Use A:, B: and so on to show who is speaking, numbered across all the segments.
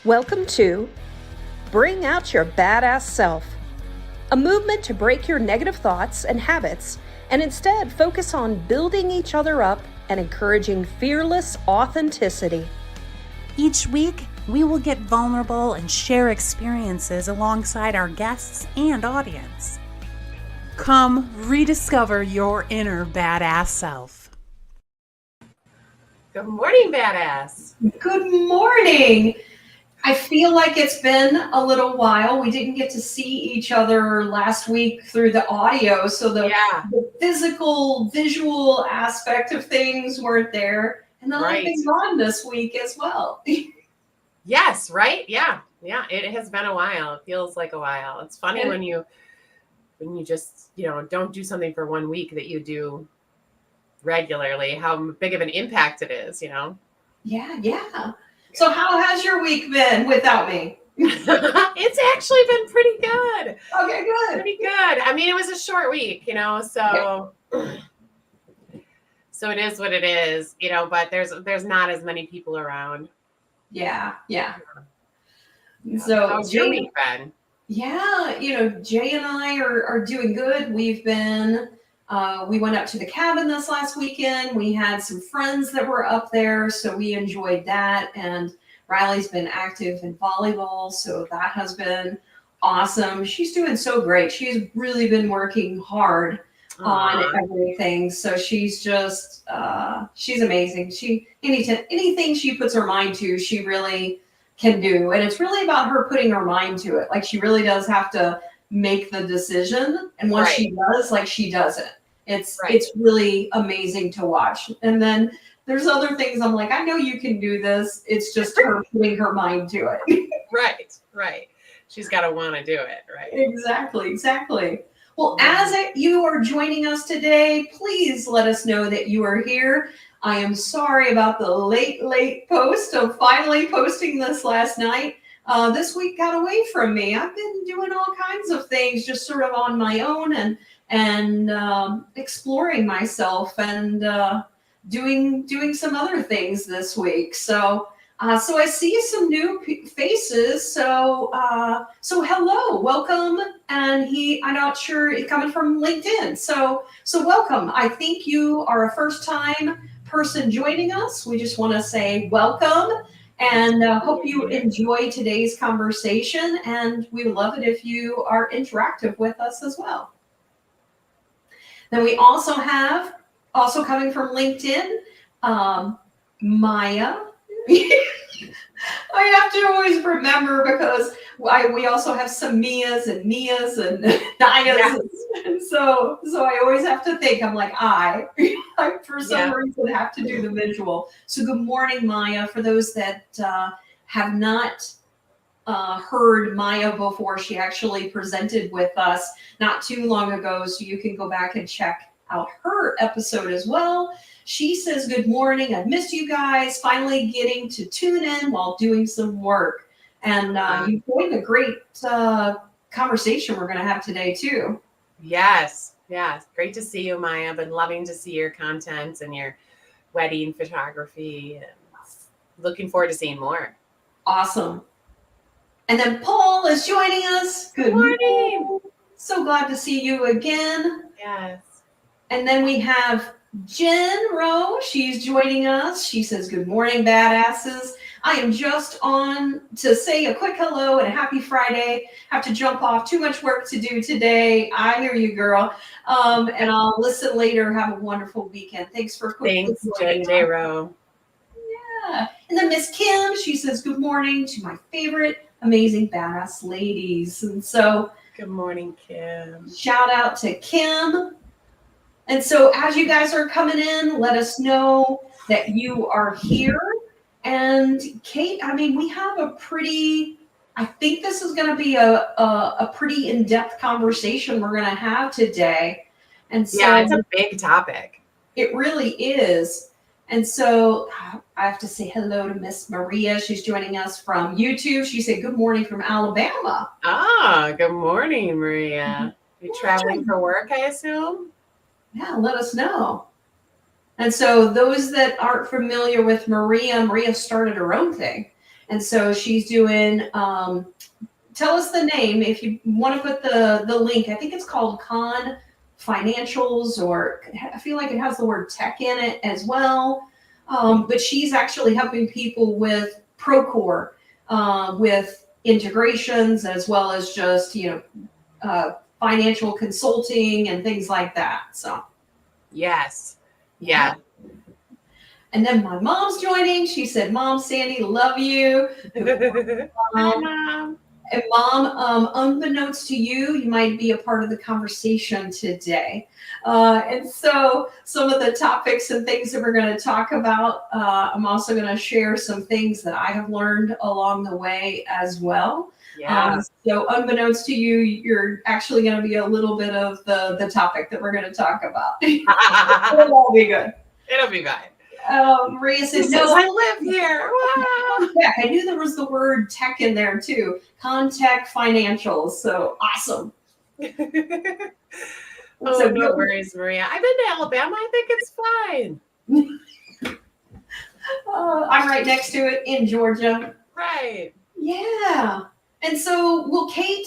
A: Welcome to Bring Out Your Badass Self, a movement to break your negative thoughts and habits and instead focus on building each other up and encouraging fearless authenticity.
B: Each week, we will get vulnerable and share experiences alongside our guests and audience. Come rediscover your inner badass self.
C: Good morning, badass.
D: Good morning. I feel like it's been a little while. We didn't get to see each other last week through the audio, so the physical, visual aspect of things weren't there. And then I've been gone this week as well.
C: Yes, right? Yeah. It has been a while. It feels like a while. It's funny when you just, don't do something for 1 week that you do regularly, how big of an impact it is,
D: Yeah. So how has your week been without me?
C: It's actually been pretty good.
D: Okay, good.
C: Pretty good. I mean, it was a short week, so so it is what it is, but there's not as many people around.
D: Yeah. So
C: how's your week been?
D: Yeah, Jay and I are doing good. We've been we went up to the cabin this last weekend. We had some friends that were up there, so we enjoyed that. And Riley's been active in volleyball, so that has been awesome. She's doing so great. She's really been working hard on everything. So she's just she's amazing. Anything she puts her mind to, she really can do. And it's really about her putting her mind to it. Like, she really does have to make the decision, and once she does, she does it. It's really amazing to watch. And then there's other things I'm like, I know you can do this. It's just her putting her mind to it.
C: Right. She's got to want to do it, right?
D: Exactly. Well, as you are joining us today, please let us know that you are here. I am sorry about the late post of finally posting this last night. This week got away from me. I've been doing all kinds of things just sort of on my own and exploring myself and doing some other things this week. So I see some new faces. So hello, welcome. And I'm not sure, it's coming from LinkedIn. So welcome. I think you are a first time person joining us. We just want to say welcome. And hope you enjoy today's conversation, and we would love it if you are interactive with us as well. Then we also have, coming from LinkedIn, Maya. I have to always remember because we also have some Mias and Nayas. And so I always have to think, I'm like, I for some reason have to do the visual. So good morning, Maya. For those that have not heard Maya before, she actually presented with us not too long ago. So you can go back and check out her episode as well. She says, good morning. I've missed you guys. Finally getting to tune in while doing some work. And you joined a great conversation we're going to have today too.
C: Yes. Great to see you, Maya. I've been loving to see your content and your wedding photography. And looking forward to seeing more.
D: Awesome. And then Paul is joining us. Good morning. So glad to see you again.
C: Yes.
D: And then we have Jen Rowe. She's joining us. She says, good morning, badasses. I am just on to say a quick hello and a happy Friday. Have to jump off. Too much work to do today. I hear you, girl. And I'll listen later. Have a wonderful weekend. Thanks,
C: Jen Rowe.
D: Yeah. And then Miss Kim, she says, good morning to my favorite amazing badass ladies. And so
C: good morning, Kim.
D: Shout out to Kim. And so as you guys are coming in, let us know that you are here. And Cate, we have I think this is going to be a pretty in-depth conversation we're going to have today. And so
C: it's a big topic.
D: It really is. And so I have to say hello to Miss Maria. She's joining us from YouTube. She said, good morning from Alabama.
C: Good morning, Maria. You traveling for work, I assume?
D: Yeah, let us know. And so those that aren't familiar with Maria started her own thing. And so she's doing, tell us the name if you want to put the link. I think it's called Con Financials, or I feel like it has the word tech in it as well. But she's actually helping people with Procore, with integrations, as well as just, financial consulting and things like that. So,
C: Yes. Yeah.
D: and then my mom's joining. She said, "Mom, Sandy, love you."
C: Hi, Mom.
D: And Mom, unbeknownst to you, you might be a part of the conversation today. And so some of the topics and things that we're going to talk about, I'm also going to share some things that I have learned along the way as well.
C: Yeah.
D: So unbeknownst to you, you're actually going to be a little bit of the topic that we're going to talk about. It'll all be good.
C: It'll be fine.
D: Maria said,
C: She
D: "No,
C: says, I live here. Wow.
D: yeah, I knew there was the word tech in there too. Contech Financials." So awesome.
C: Oh,
D: So
C: no worries, Maria. I've been to Alabama. I think it's fine.
D: I'm right next to it in Georgia.
C: Right.
D: Yeah. And so, well, Cate,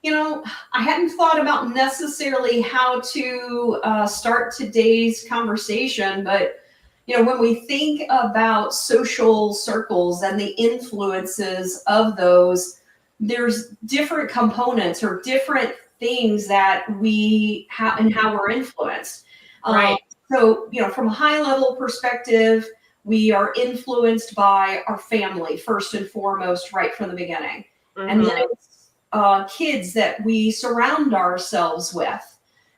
D: I hadn't thought about necessarily how to start today's conversation, but when we think about social circles and the influences of those, there's different components or different things that we have and how we're influenced.
C: Right.
D: So, from a high level perspective, we are influenced by our family first and foremost, right from the beginning.
C: Mm-hmm.
D: And then it's kids that we surround ourselves with.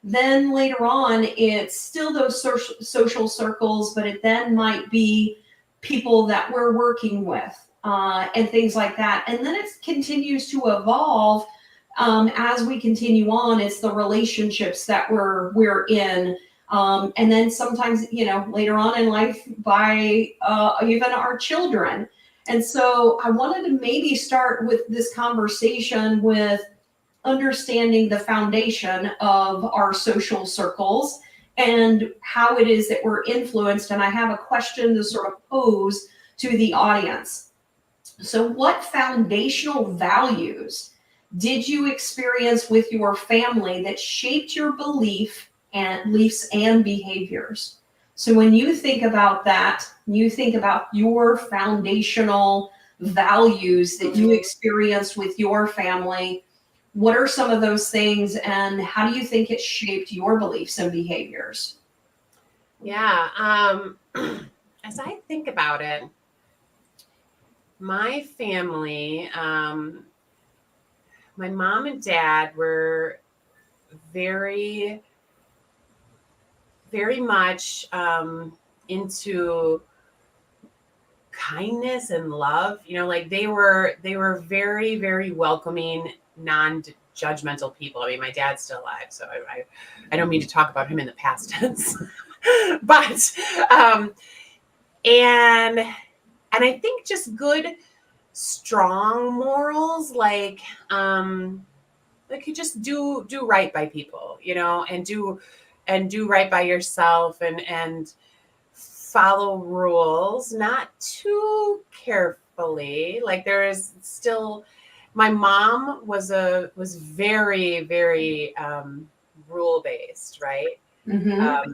D: Then later on, it's still those social circles, but it then might be people that we're working with and things like that. And then it continues to evolve as we continue on. It's the relationships that we're in. And then sometimes, later on in life, by even our children. And so I wanted to maybe start with this conversation with understanding the foundation of our social circles and how it is that we're influenced. And I have a question to sort of pose to the audience. So what foundational values did you experience with your family that shaped your beliefs and behaviors? So when you think about that, you think about your foundational values that you experienced with your family. What are some of those things, and how do you think it shaped your beliefs and behaviors?
C: Yeah. As I think about it, my family, my mom and dad were very, very much into kindness and love. Like they were very, very welcoming, non-judgmental people. I mean, my dad's still alive, so I don't mean to talk about him in the past tense, but and I think just good, strong morals, like you just do right by people, and do right by yourself, and follow rules, not too carefully. Like there is still, my mom was very, very rule based, right?
D: Mm-hmm.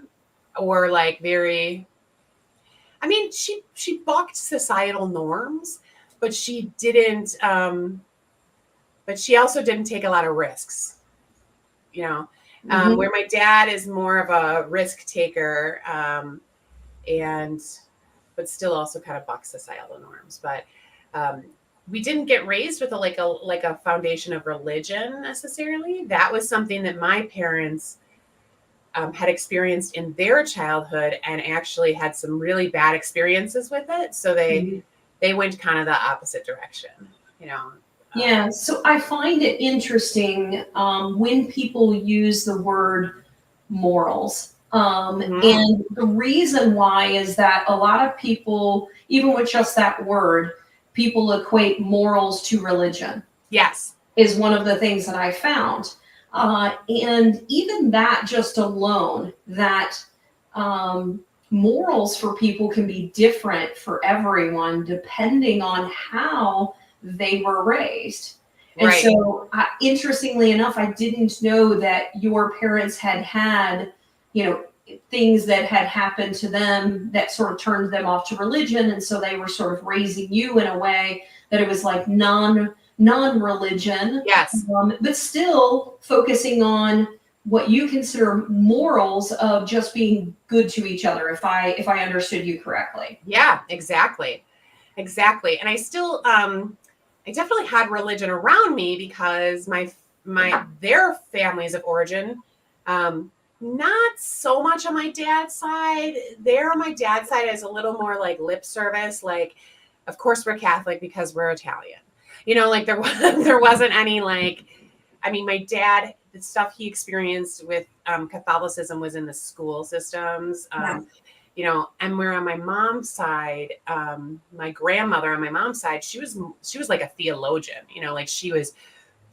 C: Or like very, I mean, she bucked societal norms, but she didn't. But she also didn't take a lot of risks,
D: Mm-hmm.
C: where my dad is more of a risk taker, but still also kind of bucks societal norms. But we didn't get raised with a foundation of religion necessarily. That was something that my parents had experienced in their childhood, and actually had some really bad experiences with it. So they went kind of the opposite direction,
D: Yeah, so I find it interesting when people use the word morals. And the reason why is that a lot of people, even with just that word, people equate morals to religion.
C: Yes.
D: Is one of the things that I found. And even that just alone, that morals for people can be different for everyone depending on how they were raised. And
C: Right.
D: so, interestingly enough, I didn't know that your parents had, things that had happened to them that sort of turned them off to religion. And so they were sort of raising you in a way that it was like non-religion,
C: Yes.
D: but still focusing on what you consider morals of just being good to each other, if I understood you correctly.
C: Yeah, exactly. Exactly. And I still, I definitely had religion around me because their families of origin, not so much on my dad's side. There on my dad's side is a little more like lip service. Like, of course we're Catholic because we're Italian. Like there wasn't any like, I mean, my dad, the stuff he experienced with Catholicism was in the school systems. And where on my mom's side, my grandmother on my mom's side, she was like a theologian, like she was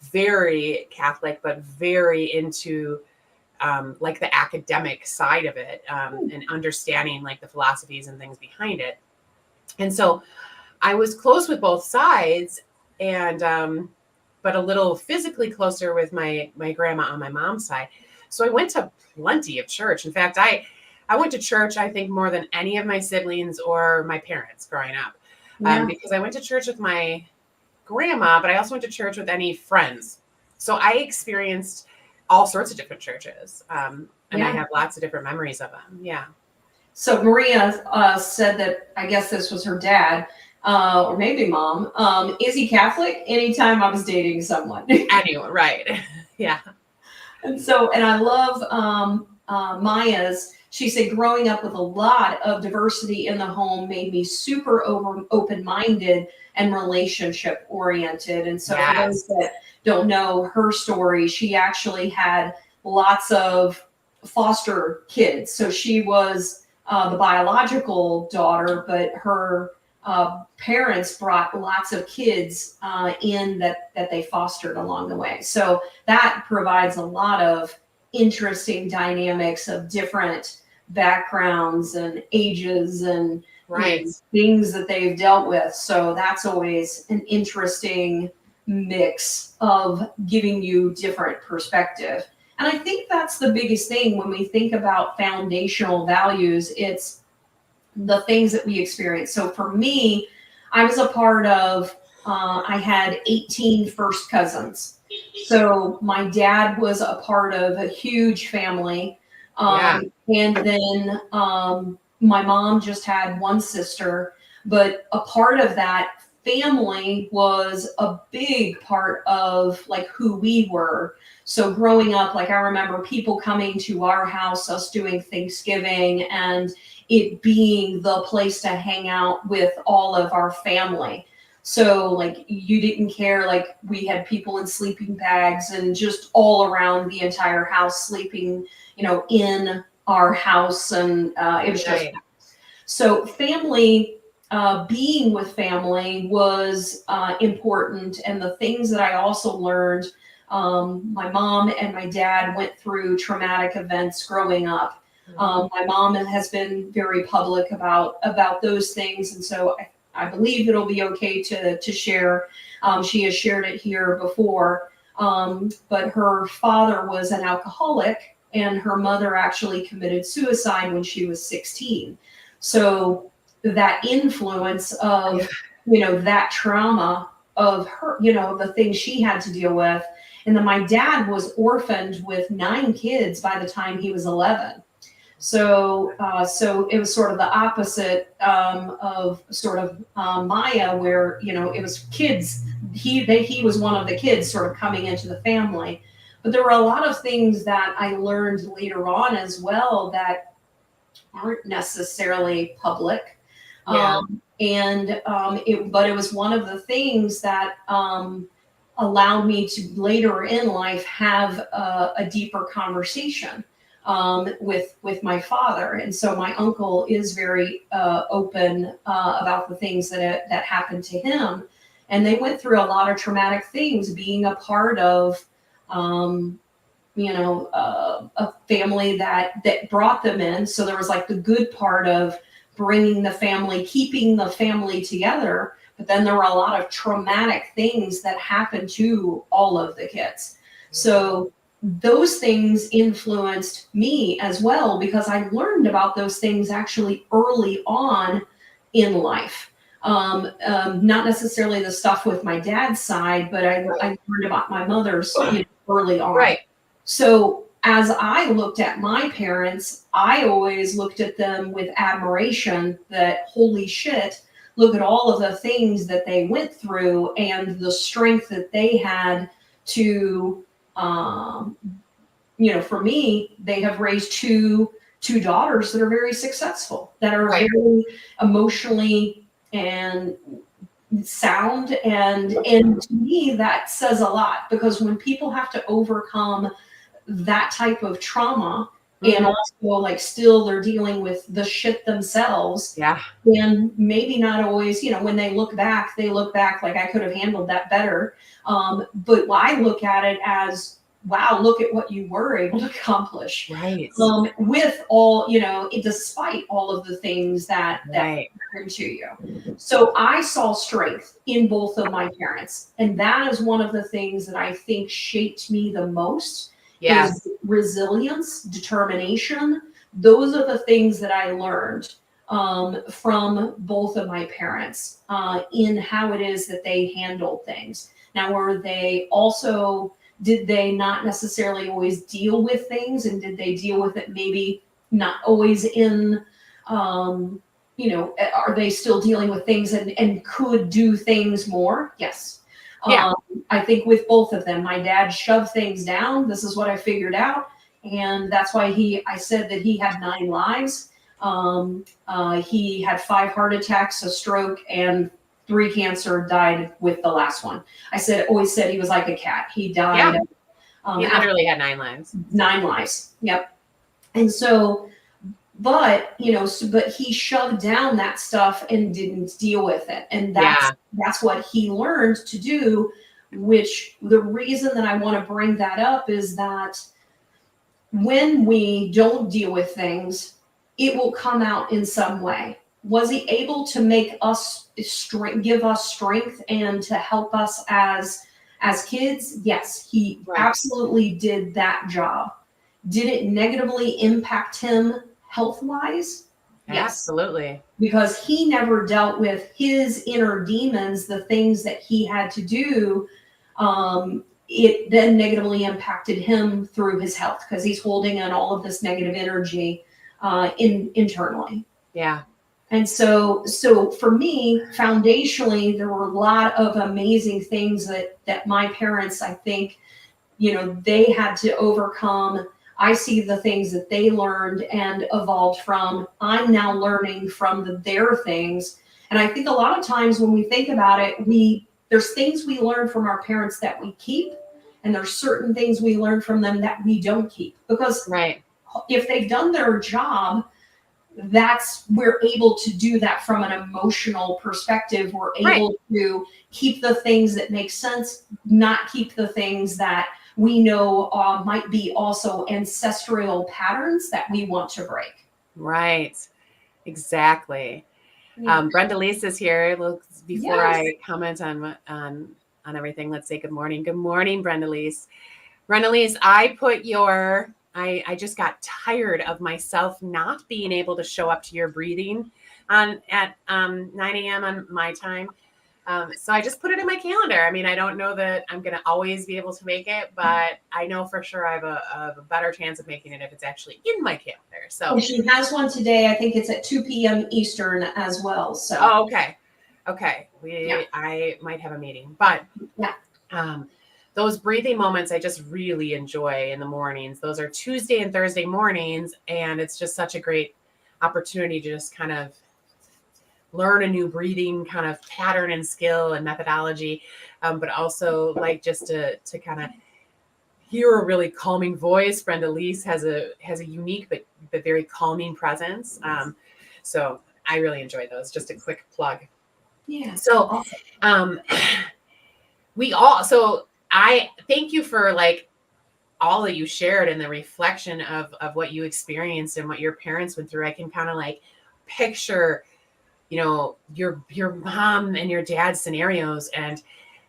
C: very Catholic, but very into like the academic side of it, and understanding like the philosophies and things behind it. And so I was close with both sides, and but a little physically closer with my grandma on my mom's side. So I went to plenty of church. In fact, I went to church, I think, more than any of my siblings or my parents growing up, because I went to church with my grandma, but I also went to church with any friends. So I experienced all sorts of different churches, and I have lots of different memories of them. Yeah.
D: So Maria said that, I guess this was her dad, or maybe mom. Is he Catholic? Anytime I was dating someone.
C: Anyway, right. Yeah.
D: And I love Maya's. She said, growing up with a lot of diversity in the home made me super open-minded and relationship oriented. And so for those that don't know her story, she actually had lots of foster kids. So she was the biological daughter, but her parents brought lots of kids in that they fostered along the way. So that provides a lot of interesting dynamics of different backgrounds and ages and things that they've dealt with. So that's always an interesting mix of giving you different perspective. And I think that's the biggest thing when we think about foundational values. It's the things that we experience. So for me, I was a part of, I had 18 first cousins. So my dad was a part of a huge family. And then my mom just had one sister, but a part of that family was a big part of like who we were. So growing up, like I remember people coming to our house, us doing Thanksgiving, and it being the place to hang out with all of our family. So like you didn't care, like we had people in sleeping bags and just all around the entire house sleeping, in our house. And it was just, so family, being with family was important. And the things that I also learned, my mom and my dad went through traumatic events growing up. My mom has been very public about those things. And so I believe it'll be okay to share. She has shared it here before, but her father was an alcoholic and her mother actually committed suicide when she was 16. So that influence of, that trauma of her, the things she had to deal with. And then my dad was orphaned with 9 kids by the time he was 11. So it was sort of the opposite of sort of Maya, where it was kids. He was one of the kids sort of coming into the family, but there were a lot of things that I learned later on as well that aren't necessarily public. But it was one of the things that allowed me to later in life have a deeper conversation with my father. And so my uncle is very open about the things that happened to him. And they went through a lot of traumatic things being a part of, a family that brought them in. So there was like the good part of bringing the family, keeping the family together. But then there were a lot of traumatic things that happened to all of the kids. So those things influenced me as well, because I learned about those things actually early on in life. Not necessarily the stuff with my dad's side, but I learned about my mother's early on.
C: Right.
D: So as I looked at my parents, I always looked at them with admiration that, holy shit, look at all of the things that they went through and the strength that they had to, for me, they have raised two daughters that are very successful, that are very emotionally and sound. And to me, that says a lot, because when people have to overcome that type of trauma, and also like still they're dealing with the shit themselves.
C: Yeah.
D: And maybe not always, when they look back like, I could have handled that better. But I look at it as, wow, look at what you were able to accomplish.
C: Right.
D: With all, despite all of the things that happened to you. So I saw strength in both of my parents. And that is one of the things that I think shaped me the most.
C: Yes.
D: Is resilience, determination. Those are the things that I learned from both of my parents in how it is that they handled things. Now, did they not necessarily always deal with things, and did they deal with it maybe not always in, are they still dealing with things and could do things more? Yes.
C: Yeah.
D: I think with both of them, my dad shoved things down. This is what I figured out. And that's why I said that he had 9 lives. He had 5 heart attacks, a stroke, and 3 cancer, died with the last one. Always said he was like a cat. He died.
C: Yeah. He literally had 9 lives.
D: 9 lives. Yep. And so, but he shoved down that stuff and didn't deal with it. And that's what he learned to do, which the reason that I want to bring that up is that when we don't deal with things, it will come out in some way. Was he able to make us give us strength and to help us as kids? Yes, he absolutely did that job. Did it negatively impact him health-wise? Yes.
C: Absolutely.
D: Because he never dealt with his inner demons, the things that he had to do. It then negatively impacted him through his health, because he's holding in all of this negative energy internally.
C: Yeah.
D: And so for me, foundationally, there were a lot of amazing things that my parents, I think, they had to overcome. I see the things that they learned and evolved from. I'm now learning from their things. And I think a lot of times when we think about it, there's things we learn from our parents that we keep, and there's certain things we learn from them that we don't keep. Because if they've done their job, we're able to do that from an emotional perspective. We're able to keep the things that make sense, not keep the things that we know might be also ancestral patterns that we want to break.
C: Right. Exactly. Brenda Lise is here. Before I comment on everything, let's say good morning. Good morning, Brenda Lise. Brenda Lise, I just got tired of myself not being able to show up to your breathing at 9 a.m. on my time. So I just put it in my calendar. I mean, I don't know that I'm going to always be able to make it, but I know for sure I have a better chance of making it if it's actually in my calendar. So
D: and she has one today. I think it's at 2 p.m. Eastern as well. So
C: okay. I might have a meeting, but those breathing moments I just really enjoy in the mornings. Those are Tuesday and Thursday mornings, and it's just such a great opportunity to just kind of learn a new breathing kind of pattern and skill and methodology, but also like just to kind of hear a really calming voice. Brenda Lise has a unique but very calming presence. So I really enjoy those. Just a quick plug.
D: Yeah.
C: So I thank you for like all that you shared and the reflection of what you experienced and what your parents went through, I can kind of like picture, your mom and your dad's scenarios and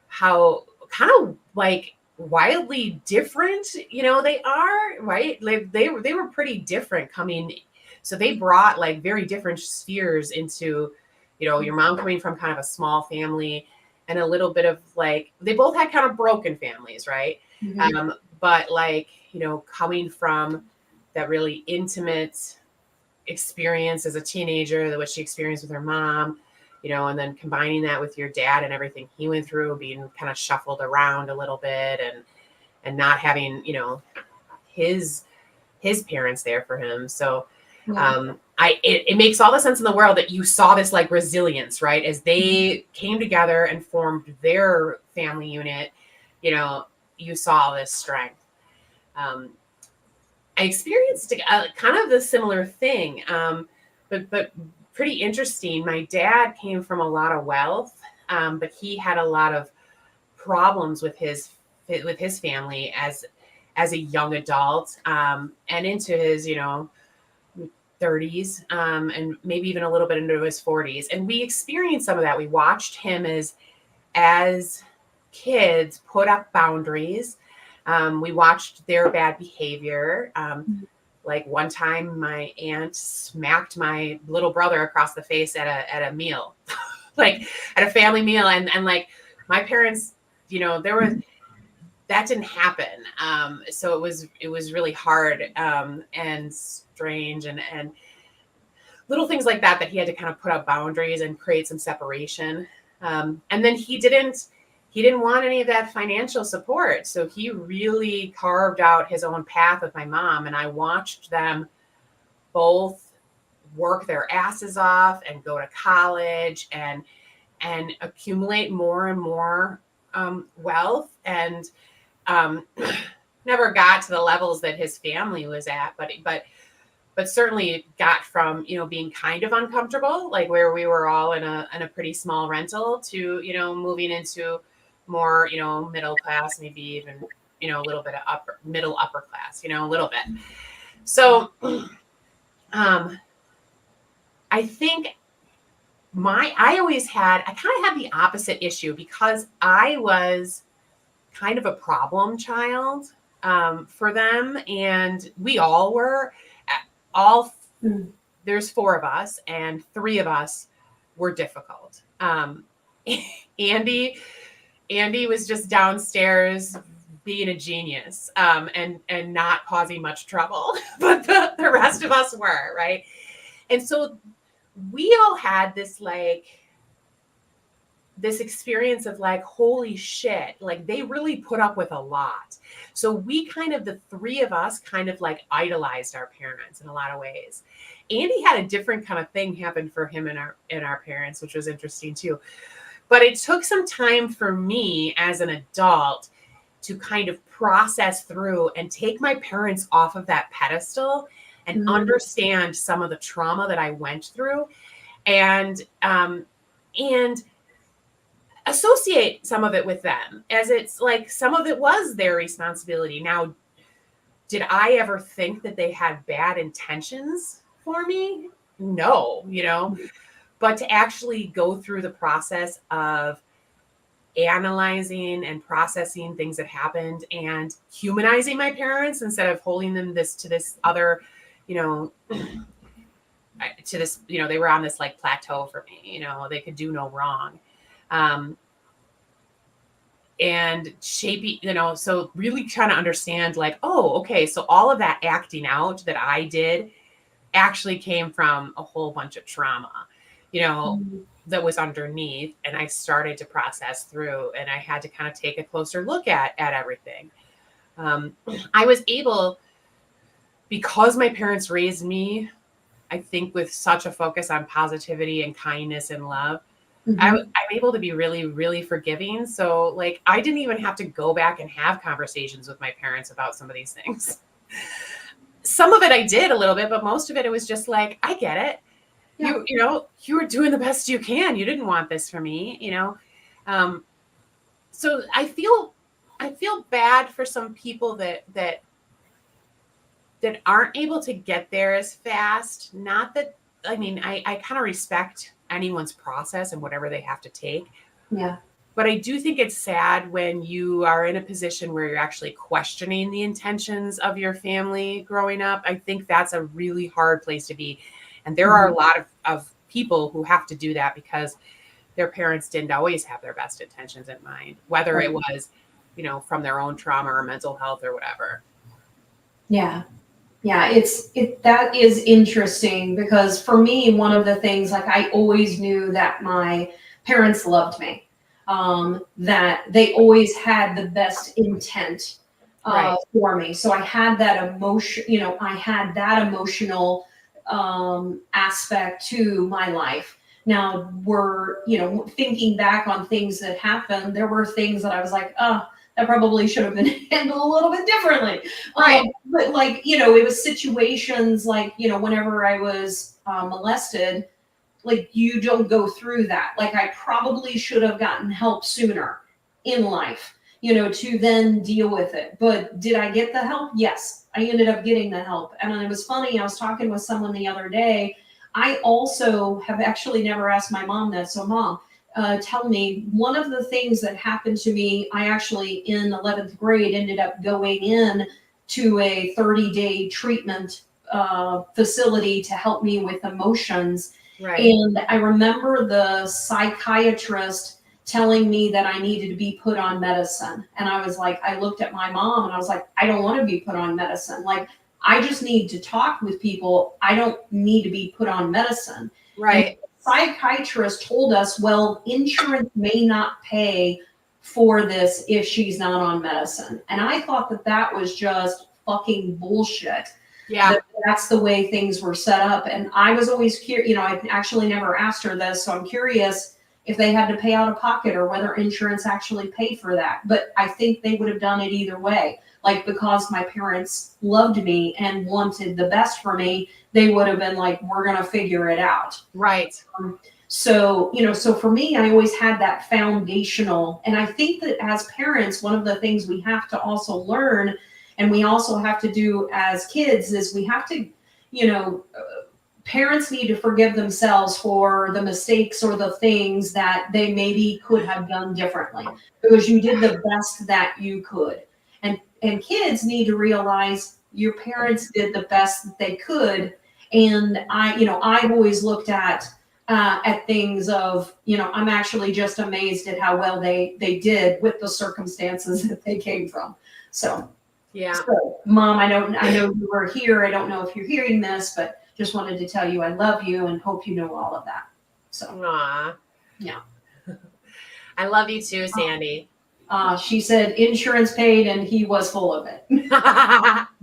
C: how kind of like wildly different, they are, right? Like they were pretty different coming. So they brought like very different spheres into, your mom coming from kind of a small family and a little bit of like, they both had kind of broken families, right?
D: Mhm.
C: But like, coming from that really intimate experience as a teenager, what she experienced with her mom, and then combining that with your dad and everything he went through, being kind of shuffled around a little bit and not having, his parents there for him. So
D: Yeah.
C: it makes all the sense in the world that you saw this like resilience, right? As they came together and formed their family unit, you saw this strength. I experienced kind of the similar thing, but pretty interesting. My dad came from a lot of wealth, but he had a lot of problems with his family as a young adult, and into his 30s, and maybe even a little bit into his 40s. And we experienced some of that. We watched him as kids put up boundaries. We watched their bad behavior. Like one time my aunt smacked my little brother across the face at a meal, like at a family meal. And like my parents, that didn't happen. So it was really hard, and strange and little things like that he had to kind of put up boundaries and create some separation. And then he didn't want any of that financial support. So he really carved out his own path with my mom. And I watched them both work their asses off and go to college and accumulate more and more wealth, and never got to the levels that his family was at, but certainly got from, being kind of uncomfortable, like where we were all in a pretty small rental, to, moving into more, middle class, maybe even, a little bit of middle upper class, a little bit. So I think I kind of had the opposite issue, because I was kind of a problem child, for them. And we all were. There's 4 of us, and 3 of us were difficult. Andy was just downstairs being a genius, and not causing much trouble, but the rest of us were, right? And so we all had this experience of like, holy shit, like they really put up with a lot. So we kind of, the 3 of us kind of like idolized our parents in a lot of ways. Andy had a different kind of thing happen for him and our parents, which was interesting too. But it took some time for me as an adult to kind of process through and take my parents off of that pedestal and understand some of the trauma that I went through, and associate some of it with them, as it's like some of it was their responsibility. Now, did I ever think that they had bad intentions for me? No, but to actually go through the process of analyzing and processing things that happened and humanizing my parents instead of holding them to this other, to this, they were on this like plateau for me, they could do no wrong. And shaping, so really trying to understand like, oh, okay, so all of that acting out that I did actually came from a whole bunch of trauma, that was underneath. And I started to process through, and I had to kind of take a closer look at everything. I was able, because my parents raised me, I think, with such a focus on positivity and kindness and love, I'm able to be really, really forgiving. So like, I didn't even have to go back and have conversations with my parents about some of these things. Some of it I did a little bit, but most of it was just like, I get it. Yeah. You were doing the best you can. You didn't want this for me, So I feel I feel bad for some people that aren't able to get there as fast. Not that, I mean, I kind of respect anyone's process and whatever they have to take.
D: Yeah.
C: But I do think it's sad when you are in a position where you're actually questioning the intentions of your family growing up. I think that's a really hard place to be. And there are a lot of people who have to do that because their parents didn't always have their best intentions in mind, whether it was, from their own trauma or mental health or whatever.
D: Yeah. Yeah, that is interesting because for me, one of the things, like I always knew that my parents loved me, that they always had the best intent for me. So I had that emotion, I had that emotional aspect to my life. Now thinking back on things that happened, there were things that I was like, oh, that probably should have been handled a little bit differently.
C: Right.
D: But it was situations like, whenever I was molested, like you don't go through that. Like I probably should have gotten help sooner in life, to then deal with it. But did I get the help? Yes, I ended up getting the help. And it was funny. I was talking with someone the other day. I also have actually never asked my mom that. So mom, tell me, one of the things that happened to me, I actually in 11th grade ended up going in to a 30-day treatment facility to help me with emotions.
C: Right.
D: And I remember the psychiatrist telling me that I needed to be put on medicine. And I was like, I looked at my mom and I was like, I don't want to be put on medicine. Like, I just need to talk with people. I don't need to be put on medicine.
C: Right.
D: Psychiatrist told us, well, insurance may not pay for this if she's not on medicine. And I thought that was just fucking bullshit.
C: Yeah.
D: That's the way things were set up. And I was always curious, I actually never asked her this. So I'm curious if they had to pay out of pocket or whether insurance actually paid for that. But I think they would have done it either way. Like, because my parents loved me and wanted the best for me, they would have been like, we're going to figure it out.
C: Right.
D: So for me, I always had that foundational. And I think that as parents, one of the things we have to also learn, and we also have to do as kids, is we have to, parents need to forgive themselves for the mistakes or the things that they maybe could have done differently because you did the best that you could. And kids need to realize your parents did the best that they could. And I've always looked at things of, I'm actually just amazed at how well they did with the circumstances that they came from. So,
C: yeah.
D: So, Mom, I know you were here. I don't know if you're hearing this, but just wanted to tell you I love you and hope you know all of that. So,
C: Aww.
D: Yeah.
C: I love you too, Sandy.
D: She said insurance paid and he was full of it.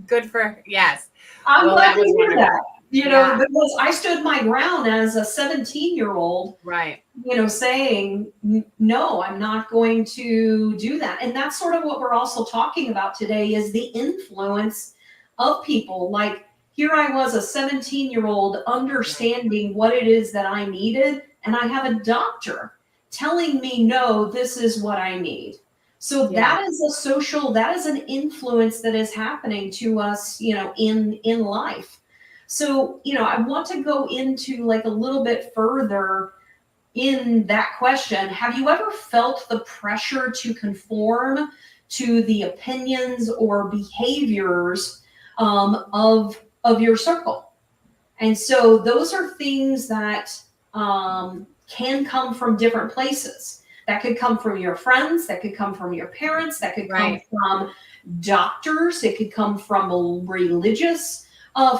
C: Good for, yes.
D: I'm glad to hear that. Because I stood my ground as a 17-year-old,
C: right?
D: Saying, no, I'm not going to do that. And that's sort of what we're also talking about today is the influence of people. Like, here I was, a 17-year-old, understanding what it is that I needed. And I have a doctor telling me, no, this is what I need. So that is that is an influence that is happening to us, in life. So, I want to go into like a little bit further in that question. Have you ever felt the pressure to conform to the opinions or behaviors of your circle? And so those are things that can come from different places. That could come from your friends, that could come from your parents, that could come from doctors, it could come from religious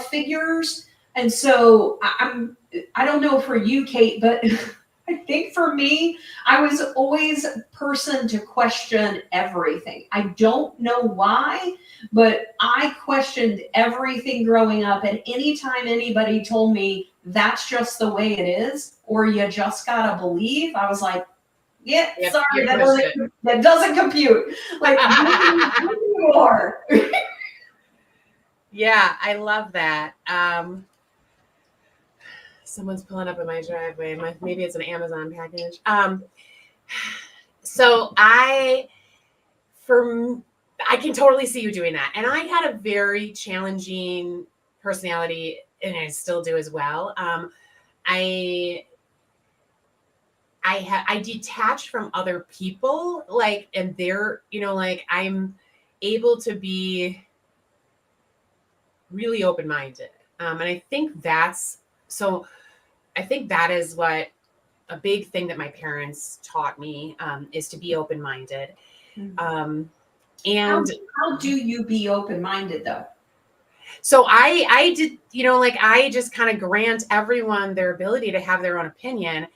D: figures. And so I don't know for you, Cate, but I think for me, I was always a person to question everything. I don't know why, but I questioned everything growing up. And anytime anybody told me that's just the way it is, or you just gotta believe, I was like, yeah, sorry, that doesn't compute. Like, you are.
C: Yeah, I love that. Someone's pulling up in my driveway. Maybe it's an Amazon package. So I I can totally see you doing that. And I had a very challenging personality, and I still do as well. I detach from other people, like, and they're, like, I'm able to be really open-minded. And I think that is what a big thing that my parents taught me, is to be open-minded. And
D: how do you be open-minded though?
C: so I did, like, I just kind of grant everyone their ability to have their own opinion.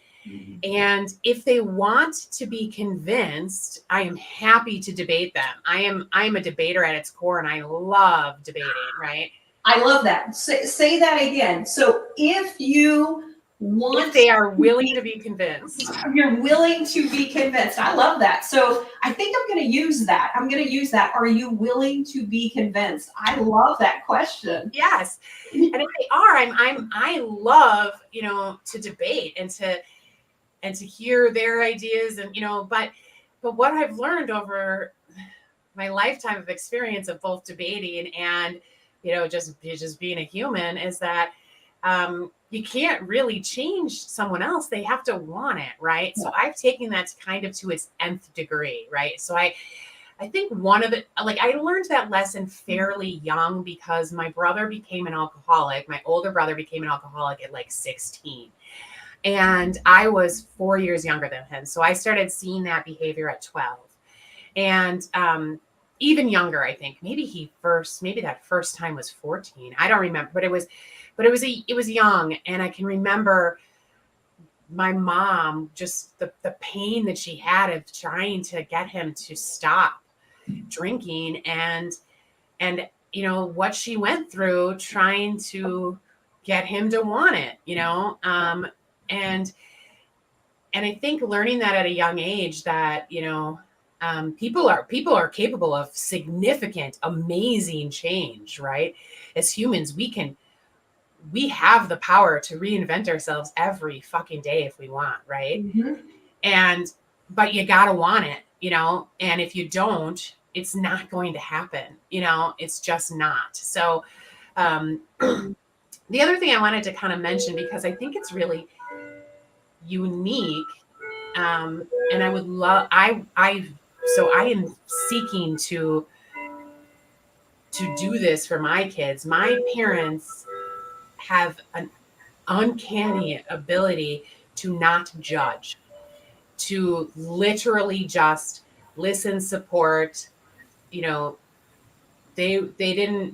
C: And if they want to be convinced, I am happy to debate them. I am a debater at its core, and I love debating, right?
D: I love that. Say that again. So if
C: they are willing to be convinced.
D: You're willing to be convinced. I love that. So I think I'm going to use that. Are you willing to be convinced? I love that question.
C: Yes. And if they are, I love, to debate and to hear their ideas, and, but what I've learned over my lifetime of experience of both debating and, just being a human is that, you can't really change someone else. They have to want it, right? Yeah. So I've taken that kind of to its nth degree, right? So I think one of it, like, I learned that lesson fairly young because my brother became an alcoholic. My older brother became an alcoholic at like 16. And I was 4 years younger than him. So I started seeing that behavior at 12. And even younger, I think. Maybe that first time was 14. I don't remember, but it was young. And I can remember my mom, just the pain that she had of trying to get him to stop drinking, and what she went through trying to get him to want it, and I think learning that at a young age that, people are capable of significant, amazing change, right? As humans, we have the power to reinvent ourselves every fucking day if we want, right? Mm-hmm. But you gotta want it, and if you don't, it's not going to happen, it's just not. So the other thing I wanted to kind of mention, because I think it's really unique, and I would love, I am seeking to do this for my kids. My parents have an uncanny ability to not judge, to literally just listen, support. They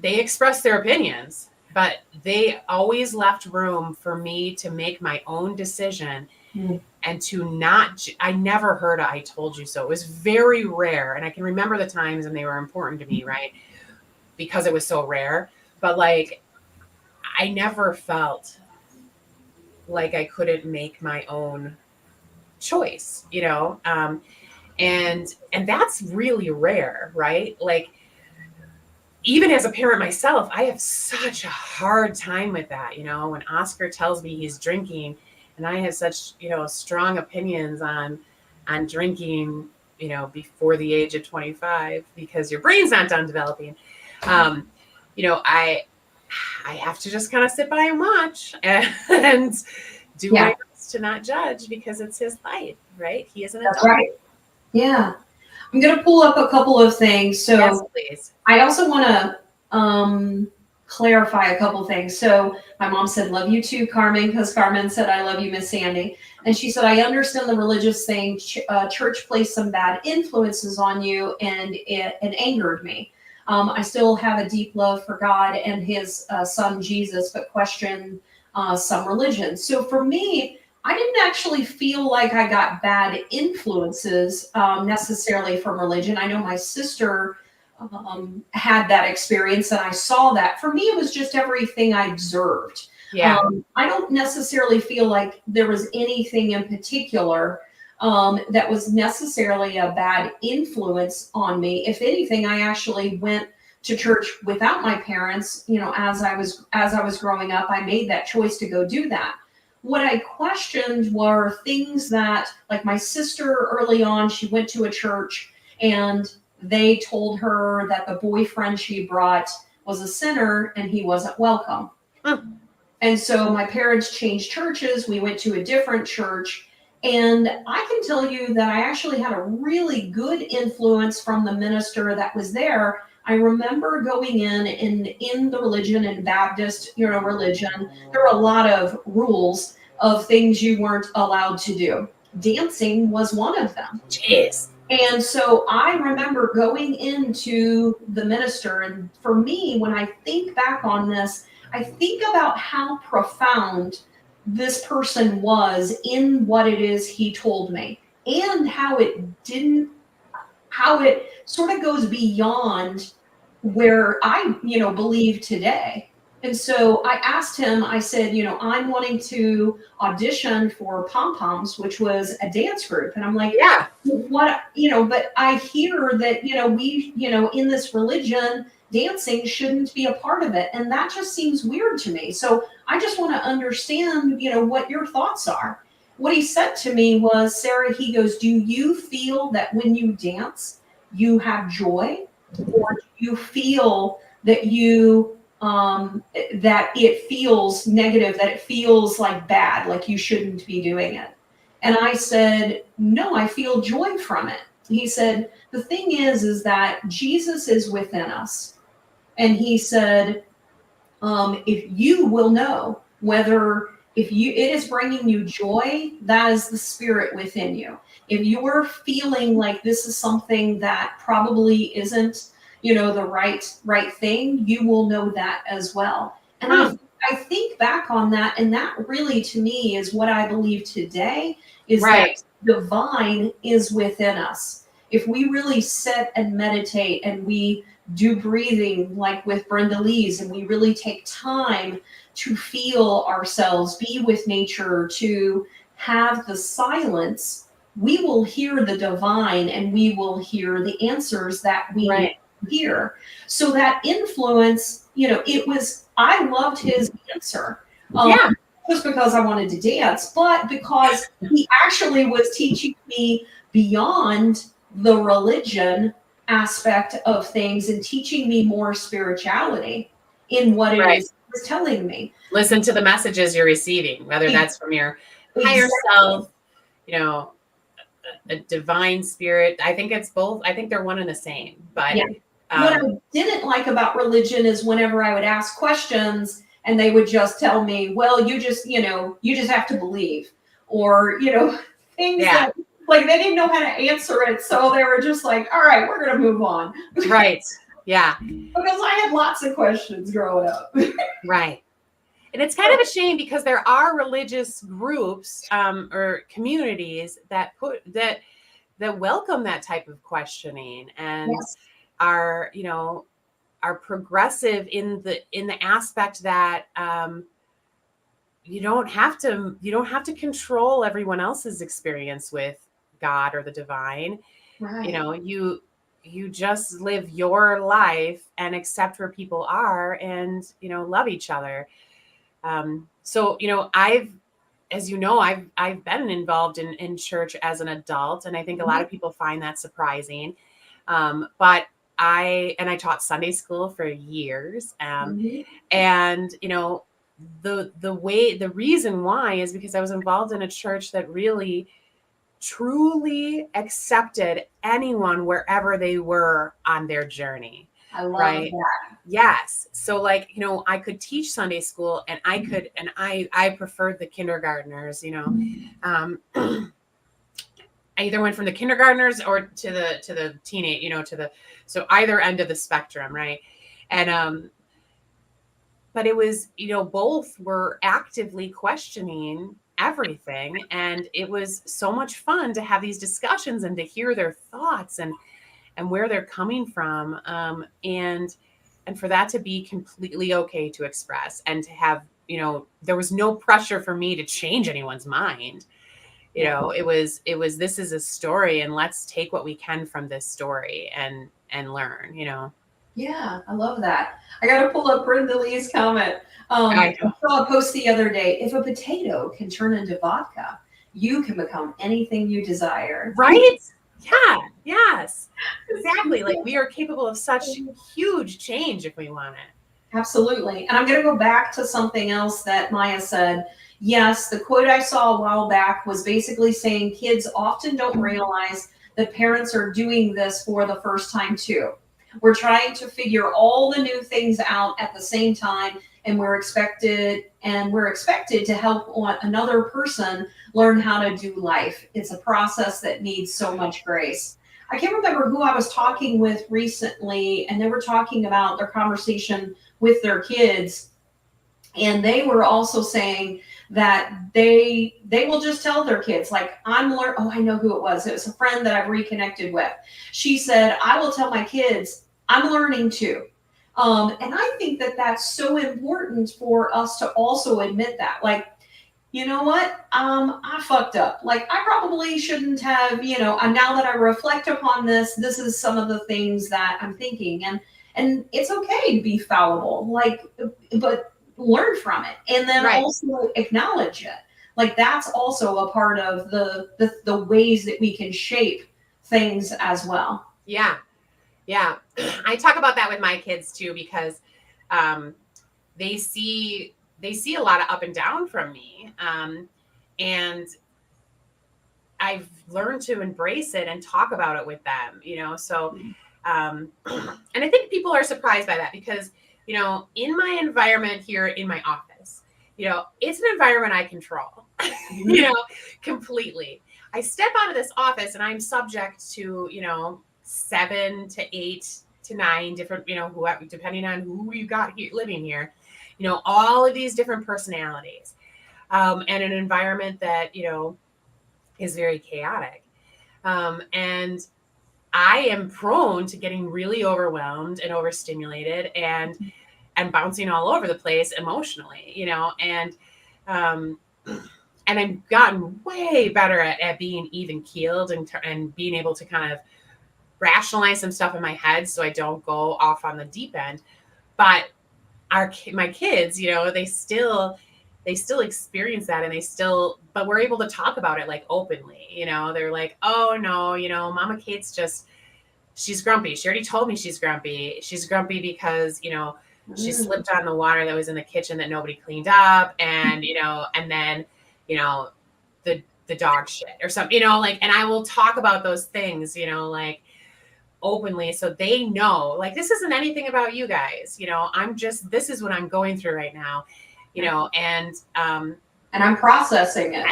C: expressed their opinions, but they always left room for me to make my own decision. And I never heard a "I told you so." It was very rare. And I can remember the times, and they were important to me, right? Because it was so rare. But like, I never felt like I couldn't make my own choice, and that's really rare, right? Like, even as a parent myself, I have such a hard time with that. When Oscar tells me he's drinking, and I have such, strong opinions on drinking, before the age of 25, because your brain's not done developing. I have to just kind of sit by and watch and do my best to not judge, because it's his life, right? He is an adult.
D: That's right. Yeah. I'm going to pull up a couple of things. So
C: yes, please.
D: I also want to clarify a couple things. So my mom said, "Love you too, Carmen," because Carmen said, "I love you, Miss Sandy." And she said, "I understand the religious thing. Church placed some bad influences on you, and it angered me. I still have a deep love for God and his son, Jesus, but question some religions." So for me, I didn't actually feel like I got bad influences necessarily from religion. I know my sister had that experience, and I saw that. For me, it was just everything I observed.
C: Yeah.
D: I don't necessarily feel like there was anything in particular that was necessarily a bad influence on me. If anything, I actually went to church without my parents. As I was growing up, I made that choice to go do that. What I questioned were things that, like my sister early on, she went to a church, and they told her that the boyfriend she brought was a sinner and he wasn't welcome. And so my parents changed churches. We went to a different church. And I can tell you that I actually had a really good influence from the minister that was there. I remember going in the religion, in Baptist, religion, there were a lot of rules of things you weren't allowed to do. Dancing was one of them.
C: Jeez.
D: And so I remember going into the minister, and for me, when I think back on this, I think about how profound this person was in what it is he told me, and how it sort of goes beyond where I, believe today. And so I asked him, I said, I'm wanting to audition for Pom Poms, which was a dance group. And I'm like,
C: Yeah.
D: what, but I hear that, we, in this religion, dancing shouldn't be a part of it. And that just seems weird to me. So I just want to understand, what your thoughts are. What he said to me was, Sarah, he goes, do you feel that when you dance, you have joy? Or do you feel that that it feels negative, that it feels like bad, like you shouldn't be doing it? And I said, no, I feel joy from it. He said, the thing is that Jesus is within us. And he said, if you will know whether it is bringing you joy, that is the spirit within you. If you're feeling like this is something that probably isn't, the right thing, you will know that as well. And I think back on that, and that really, to me, is what I believe today, is that divine is within us. If we really sit and meditate and we do breathing like with Brenda Lee's, and we really take time to feel ourselves, be with nature, to have the silence, we will hear the divine, and we will hear the answers that we hear. So that influence, I loved his answer. Just because I wanted to dance, but because he actually was teaching me beyond the religion aspect of things and teaching me more spirituality in what it is he was telling me.
C: Listen to the messages you're receiving, whether that's from your higher self, a divine spirit. I think it's both. I think they're one and the same. But
D: what I didn't like about religion is whenever I would ask questions and they would just tell me, well, you just have to believe, or, things that, like, they didn't know how to answer it. So they were just like, all right, we're going to move on.
C: Right. Yeah.
D: Because I had lots of questions growing up.
C: Right. And it's kind of a shame, because there are religious groups or communities that welcome that type of questioning, and are progressive in the aspect that you don't have to control everyone else's experience with God or the divine. Right. You just live your life and accept where people are, and love each other. So I've been involved in church as an adult, and I think a lot of people find that surprising. But I taught Sunday school for years. And the reason why is because I was involved in a church that really truly accepted anyone wherever they were on their journey.
D: I love that.
C: Yes. So I could teach Sunday school, and I preferred the kindergartners, I either went from the kindergartners or to the teenage, so either end of the spectrum. Right. And, but it was, both were actively questioning everything. And it was so much fun to have these discussions and to hear their thoughts and where they're coming from. And for that to be completely okay to express, and to have, there was no pressure for me to change anyone's mind. It was, this is a story, and let's take what we can from this story and learn,
D: Yeah, I love that. I got to pull up Brenda Lee's comment. I saw a post the other day. If a potato can turn into vodka, you can become anything you desire.
C: Right? Yeah. Yes. Exactly. Like we are capable of such huge change if we want it.
D: Absolutely. And I'm going to go back to something else that Maya said. Yes, the quote I saw a while back was basically saying kids often don't realize that parents are doing this for the first time too. We're trying to figure all the new things out at the same time, and we're expected to help another person learn how to do life. It's a process that needs so much grace. I can't remember who I was talking with recently, and they were talking about their conversation with their kids, and they were also saying that they will just tell their kids, like, I know who it was a friend that I've reconnected with. She said, I will tell my kids I'm learning too. And I think that that's so important for us to also admit that, like, you know what? I fucked up. Like, I probably shouldn't have, and now that I reflect upon this is some of the things that I'm thinking. And it's okay to be fallible, like, but learn from it. And then
C: Right.
D: also acknowledge it. Like, that's also a part of the ways that we can shape things as well.
C: Yeah. Yeah. I talk about that with my kids too, because they see a lot of up and down from me. And I've learned to embrace it and talk about it with them, so and I think people are surprised by that because, in my environment here in my office, it's an environment I control, completely. I step out of this office and I'm subject to, 7 to 8 to 9 different, depending on who you got here, living here, all of these different personalities, and an environment that, is very chaotic. And I am prone to getting really overwhelmed and overstimulated and bouncing all over the place emotionally, and I've gotten way better at being even keeled and being able to kind of rationalize some stuff in my head so I don't go off on the deep end. But my kids, they still experience that, and but we're able to talk about it like openly. They're like, oh no, Mama Kate's she's grumpy. She already told me she's grumpy. She's grumpy because, she slipped on the water that was in the kitchen that nobody cleaned up. And, and then, the dog shit or something, and I will talk about those things, like openly. So they know, like, this isn't anything about you guys, this is what I'm going through right now, and
D: I'm processing it.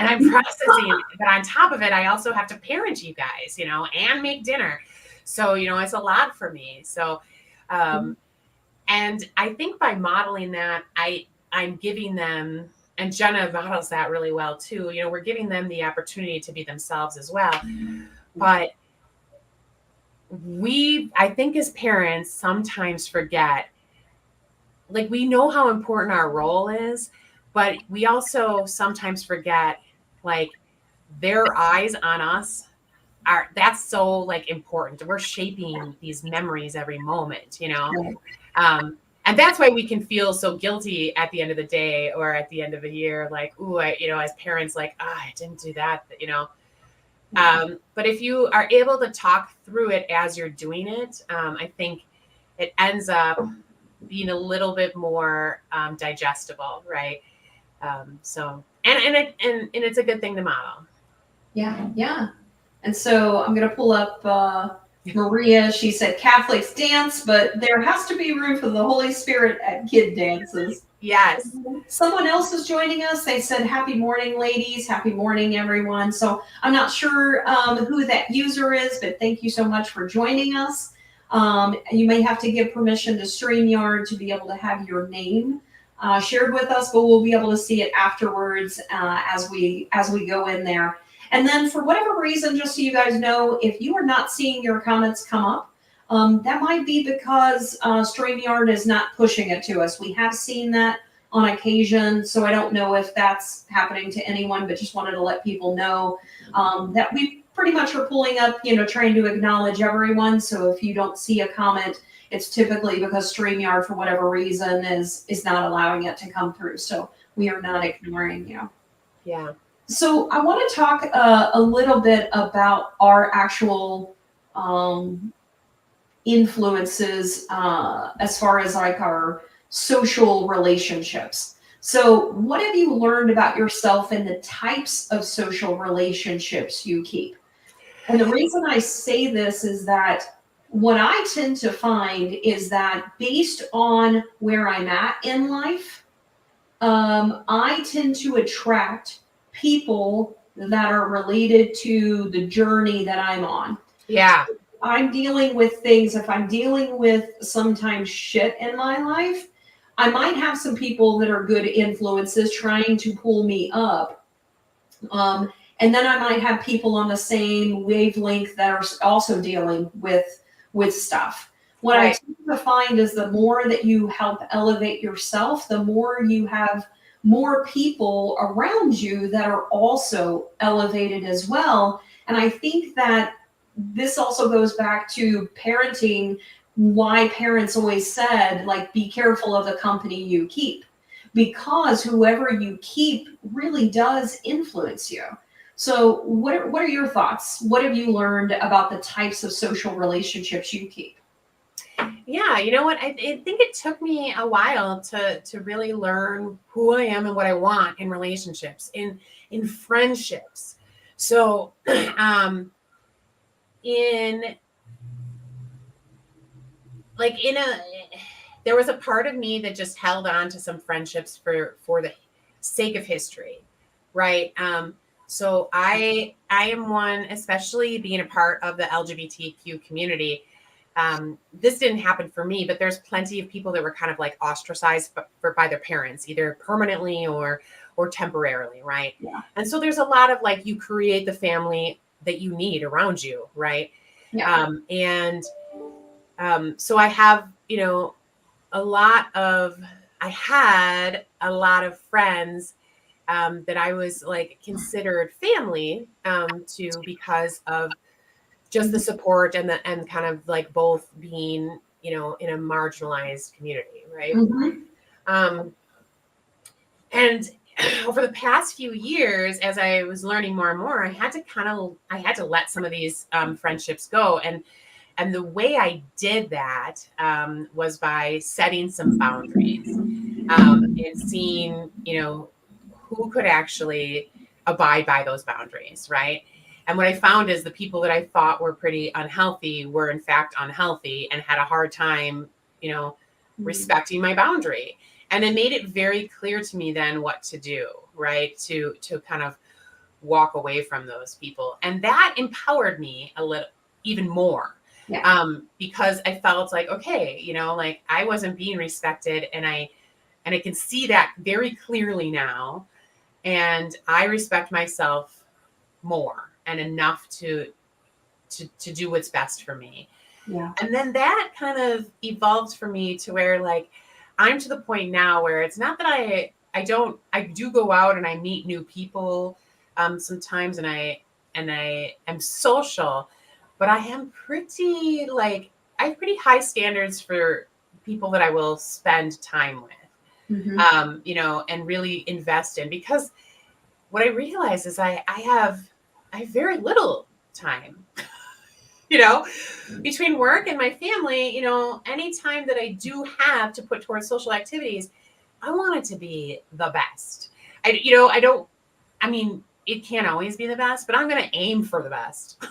C: But on top of it, I also have to parent you guys, and make dinner. So, it's a lot for me. So, and I think by modeling that, I'm giving them, and Jenna models that really well too. We're giving them the opportunity to be themselves as well. But I think as parents sometimes forget, like, we know how important our role is, but we also sometimes forget, like, their eyes on us that's so, like, important. We're shaping these memories every moment, and that's why we can feel so guilty at the end of the day or at the end of a year, like, ooh, as parents, like, I didn't do that, but if you are able to talk through it as you're doing it, I think it ends up being a little bit more digestible, right? So and it's a good thing to model.
D: Yeah. And so I'm going to pull up Maria. She said Catholics dance, but there has to be room for the Holy Spirit at kid dances.
C: Yes.
D: Someone else is joining us. They said, happy morning, ladies. Happy morning, everyone. So I'm not sure who that user is, but thank you so much for joining us. You may have to give permission to StreamYard to be able to have your name shared with us, but we'll be able to see it afterwards as we go in there. And then for whatever reason, just so you guys know, if you are not seeing your comments come up, that might be because StreamYard is not pushing it to us. We have seen that on occasion, so I don't know if that's happening to anyone, but just wanted to let people know that we pretty much are pulling up, trying to acknowledge everyone. So if you don't see a comment, it's typically because StreamYard, for whatever reason, is not allowing it to come through. So we are not ignoring you.
C: Yeah.
D: So I want to talk a little bit about our actual influences as far as like our social relationships. So what have you learned about yourself and the types of social relationships you keep? And the reason I say this is that what I tend to find is that based on where I'm at in life, I tend to attract people that are related to the journey that I'm on.
C: Yeah.
D: I'm dealing with things, if I'm dealing with sometimes shit in my life, I might have some people that are good influences trying to pull me up. And then I might have people on the same wavelength that are also dealing with stuff. What I
C: Right.
D: tend to find is the more that you help elevate yourself, the more you have more people around you that are also elevated as well. And I think that this also goes back to parenting, why parents always said, like, be careful of the company you keep, because whoever you keep really does influence you. So what are your thoughts? What have you learned about the types of social relationships you keep?
C: Yeah, you know what? I think it took me a while to really learn who I am and what I want in relationships, in friendships. So, in like in a there was a part of me that just held on to some friendships for the sake of history, right? So I am one, especially being a part of the LGBTQ community. This didn't happen for me, but there's plenty of people that were kind of like ostracized by their parents, either permanently or temporarily, right?
D: Yeah.
C: And so there's a lot of like, you create the family that you need around you, right?
D: Yeah.
C: And so I have, a lot of I had a lot of friends that I was like considered family to, because of just the support and kind of like both being, in a marginalized community, right?
D: Mm-hmm.
C: Um, and over the past few years, as I was learning more and more, I had to let some of these friendships go. And the way I did that was by setting some boundaries and seeing, who could actually abide by those boundaries, right? And what I found is the people that I thought were pretty unhealthy were in fact unhealthy and had a hard time, respecting my boundary. And it made it very clear to me then what to do, right? To kind of walk away from those people. And that empowered me a little even more.
D: Yeah.
C: Because I felt like, okay, like I wasn't being respected, and I can see that very clearly now. And I respect myself more and enough to do what's best for me.
D: Yeah.
C: And then that kind of evolved for me to where like I'm to the point now where it's not that I do go out and I meet new people sometimes, and I am social, but I am pretty like I have pretty high standards for people that I will spend time with.
D: Mm-hmm.
C: And really invest in, because what I realize is I have very little time, between work and my family, any time that I do have to put towards social activities, I want it to be the best. I don't, I mean, it can't always be the best, but I'm going to aim for the best.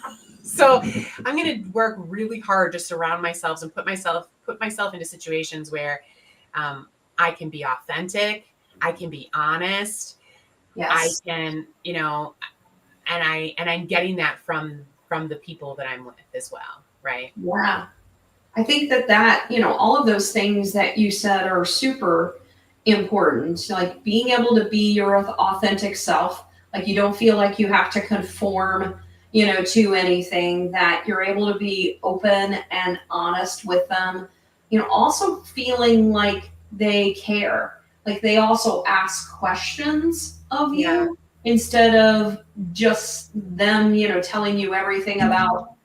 C: So I'm going to work really hard to surround myself and put myself into situations where I can be authentic. I can be honest. I
D: Yes.
C: can, and I'm getting that from the people that I'm with as well. Right.
D: Yeah. I think that, all of those things that you said are super important. Like being able to be your authentic self, like you don't feel like you have to conform, to anything, that you're able to be open and honest with them, also feeling like they care, like they also ask questions of
C: Yeah.
D: you instead of just them, telling you everything about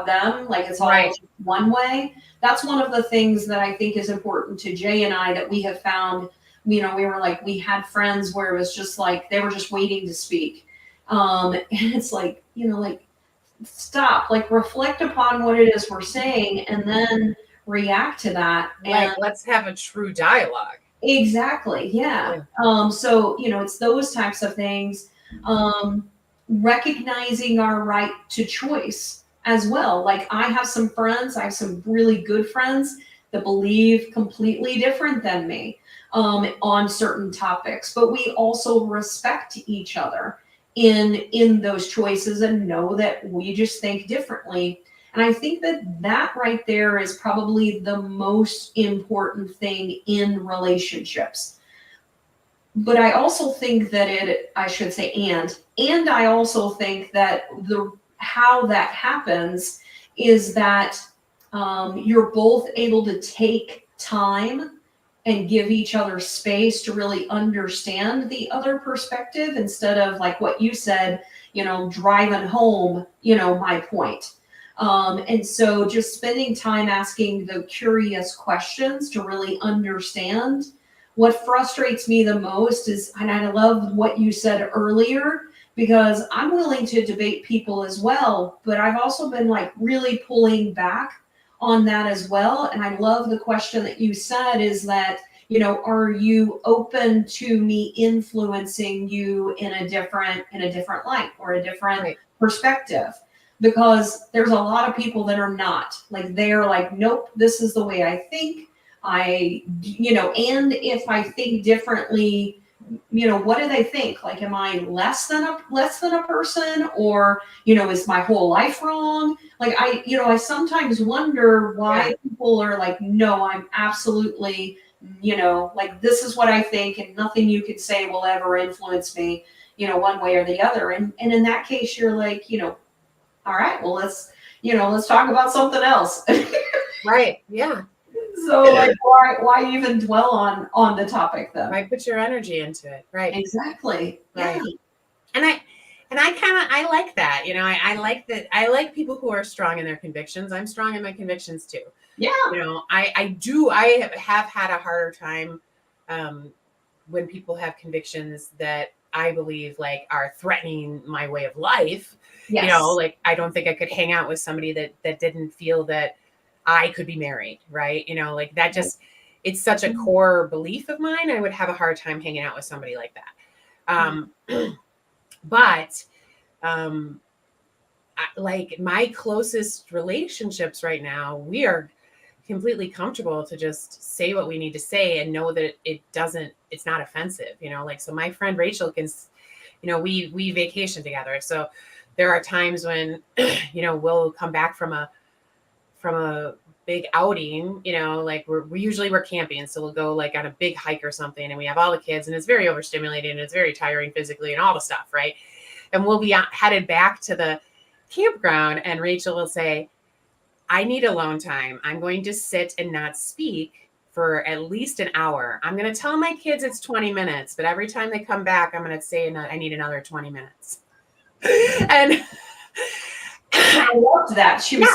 D: them, like it's all
C: Right.
D: just one way. That's one of the things that I think is important to Jay and I, that we have found. We were like, we had friends where it was just like they were just waiting to speak. And it's like, like, stop, like, reflect upon what it is we're saying and then react to that.
C: Like,
D: And
C: let's have a true dialogue.
D: exactly, yeah. So, it's those types of things. Recognizing our right to choice as well. Like, I have some really good friends that believe completely different than me on certain topics, but we also respect each other in those choices and know that we just think differently. And I think that right there is probably the most important thing in relationships. But I also think that I should say, and I also think that how that happens is that you're both able to take time and give each other space to really understand the other perspective, instead of, like what you said, driving home, my point. And so just spending time asking the curious questions to really understand. What frustrates me the most is, and I love what you said earlier, because I'm willing to debate people as well, but I've also been, like, really pulling back on that as well. And I love the question that you said, is that, are you open to me influencing you in a different light or a different perspective? Because there's a lot of people that are not, like, they're like, nope, this is the way I think. And if I think differently, what do they think? Like, am I less than a person, or, is my whole life wrong? Like, I sometimes wonder why people are like, no, I'm absolutely, like, this is what I think, and nothing you could say will ever influence me, one way or the other. And in that case, you're like, all right, well, let's talk about something else.
C: Right. Yeah.
D: So, like, why even dwell on the topic then?
C: Why put your energy into it? Right.
D: Exactly.
C: Right.
D: Yeah.
C: And I like that. I like that. I like people who are strong in their convictions. I'm strong in my convictions too.
D: Yeah.
C: I have had a harder time when people have convictions that I believe, like, are threatening my way of life.
D: Yes.
C: Like, I don't think I could hang out with somebody that didn't feel that I could be married, right? Like, that just, it's such a core belief of mine. I would have a hard time hanging out with somebody like that. But like, my closest relationships right now, we are completely comfortable to just say what we need to say and know that it's not offensive, like, so my friend Rachel can, we vacation together. So there are times when, we'll come back from a big outing, like, we're camping. So we'll go, like, on a big hike or something, and we have all the kids, and it's very overstimulating, and it's very tiring physically and all the stuff. Right. And we'll be headed back to the campground, and Rachel will say, I need alone time. I'm going to sit and not speak for at least an hour. I'm going to tell my kids it's 20 minutes, but every time they come back, I'm going to say, I need another 20 minutes. And
D: I loved that. She was